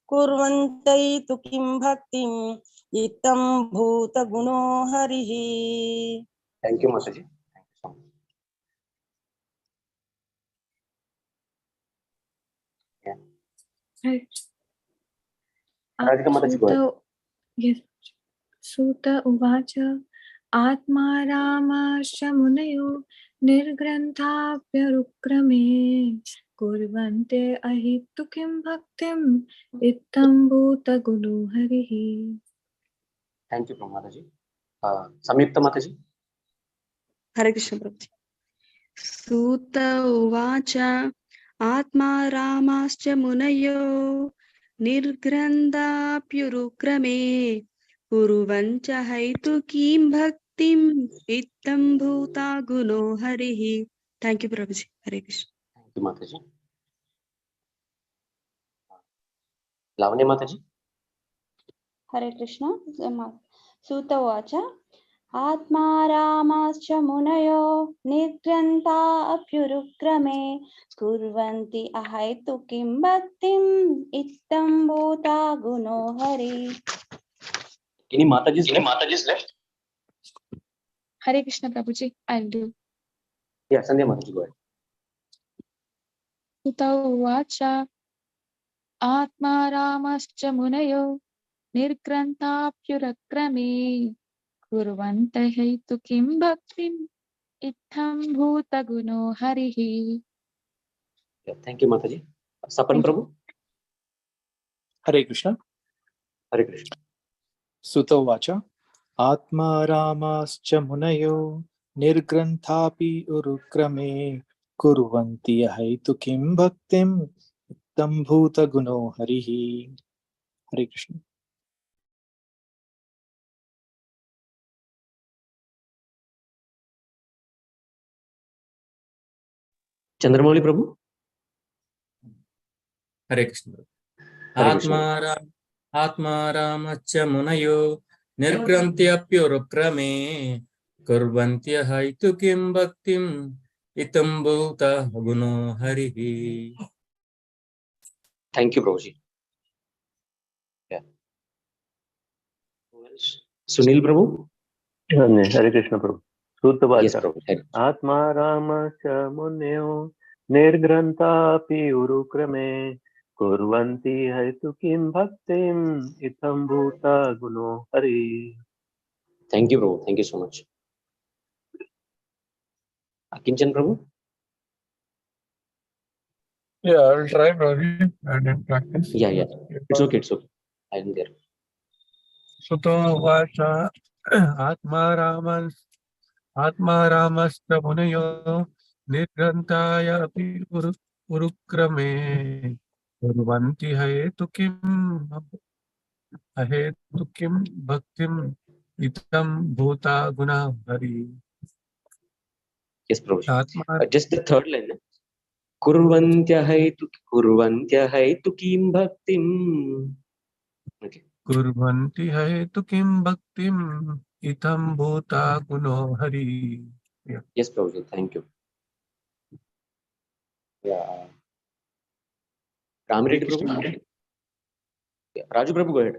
कुर्वन्तैतु किं भक्तिं इत्थं भूतगुणो हरिः. Thank you, Mataji. Radhika Mataji, go ahead. Yes. Suta uvacha Atma ramascha munayo निर्ग्रन्थाप्यरुक्रमे कुर्वन्ते अहितु किं भक्तिम् इत्थं भूतगुणो हरिः. Thank you, Mataji. Samyukta Mataji. Hare Krishna Prabhuji. Suta uvacha Atma ramascha munayo nirgrandapyurukrame kuruvancha haitukim bhaktim ittam bhuta guno harihi. Thank you, Prabhuji. Hare Krishna. Thank you, Mataji. Lavanya Mataji. Hare Krishna. Suta vacha Atma ramascha munayo nirgrantha apyurukrame kurvanti ahaitu kim bhaktim ittam bhuta guno hari. Any Mataji's left? Hare Krishna Prabhuji, I'll do. Yeah, Sandhya Mataji, go ahead. Suta uvacha Atma ramascha munayo nirgrantapyurakrame kurvanta heitu kim bhaktim ittham bhuta guno harihi. Yeah, thank you, Mataji. Sapan Prabhu. Hare Krishna. Hare Krishna. Suta uvacha Atma ramascha munayo निर्ग्रन्थापि उरुक्रमे कुर्वन्ति हैतु किं भक्तिं तं भूतगुणो हरिः हरे कृष्ण चंद्रमौली प्रभु हरे कृष्ण हरे कृष्ण आत्मा रामश्च मुनयो निर्ग्रन्थ्यप्युरुक्रमे कुर्वन्त्यहैतु किं भक्तिम् इतं भूता गुणो हरिः थैंक यू प्रभु जी सुनील प्रभु हरे कृष्ण प्रभु सूतवाच यस प्रभु आत्मा रामश्च मुनयो निर्ग्रन्थापि उरुक्रमे कुर्वन्ति हैतु किं भक्तिम् इत्थं भूता गुणो Hari thank you Prabhu thank you so much kitchen Prabhu Yeah, I will try, Prabhuji. I didn't practice. Yeah it's okay I am there Suto vacha Atma Ramascha Munayo Nigrantaya api urukrame Kurvanti hayetu kim bhaktim itam bhuta guna hari. yes Prabhu Atma just the third line कुर्वन्त्यहैतु किं भक्तिम् okay Kurvanti hayetu kim bhaktim itam bhuta guno hari. Yeah. yes Prabhu ji thank you yeah Ram Reddy Prabhu yeah. Raju Prabhu go ahead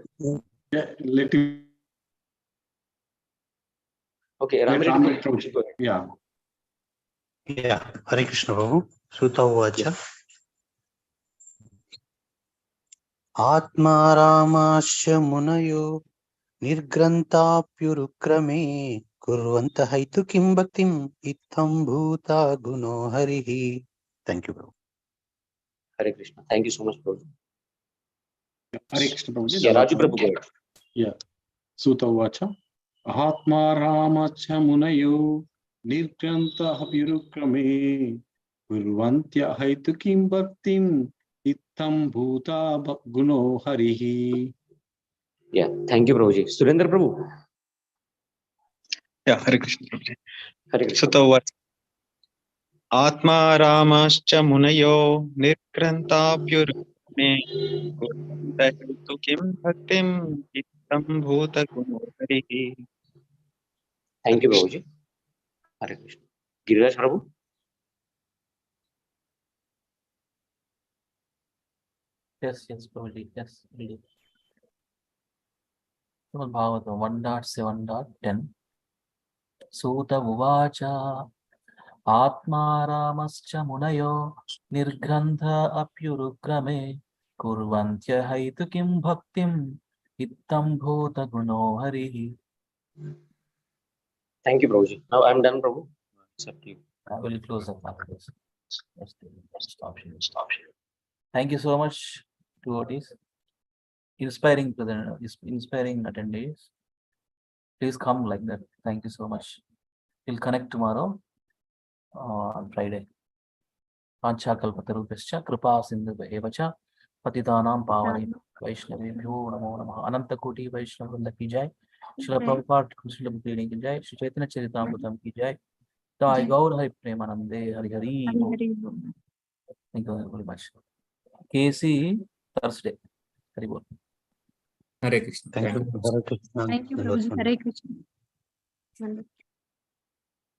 Yeah, let him. okay Ram Let Reddy Ram Prabhu Reddy. go ahead Yeah, Hare Krishna Prabhu. Sutta Uvacha. Atma Ramasya Munayo Nirgrantapyurukrame Kurvanta Haitu Kim Bhaktim Itham Bhuta Guno Harihi. Thank you, Prabhu. Hare Krishna thank you so much Prabhu Hare Krishna Prabhuji. yeah Raju Prabhu go ahead Yeah. Sutta Vacha. Atma Ramacha Munayo Nirgrantha Hapirukrame Kurvantya Haitu Kim Bhaktim Ittam Bhuta Guno Harihi. yeah thank you Prabhu ji Surendra Prabhu Yeah, Hare Krishna Prabhuji. Hare Krishna Sutta Vacha Atma Ramascha Munayo Nirgrantapyurame Kurvantahaitu Kim Bhaktim Ittam Bhuta Guno Harihi. thank you Prabhu ji Hare Krishna Giriraj Prabhu Yes, Prabhuji. Yes, really. Bhagavatam 1.7.10 Suta Uvacha Atma Ramascha Munayo Nirgrantha Apyurukrame Kurvantya Haitu Kim Bhaktim Ittam Bhuta Guno Harihi. thank you Prabhu ji now I'm done Prabhu it's up to you I will close the class. That's the next option. Thank you so much, devotees. Inspiring attendees. Please come like that. Thank you so much. We'll connect tomorrow on Friday. Panchakalpatarubhyascha kripa sindhubhyevacha patitanam pavanebhyo vaishnavebhyo namo namah. Ananta koti Vaishnavvrinda ki jai. Srila Prabhupada Srila Bhakti ki jai. Shri Chaitanya Charitamrita ki jai. Jai Gaur Hari Premanande Hari Hari. Thank you very much. KC Thursday. Hari Bol. Hare Krishna Thank you, Hare Krishna. Thank you, Prabhuji. Hare Krishna.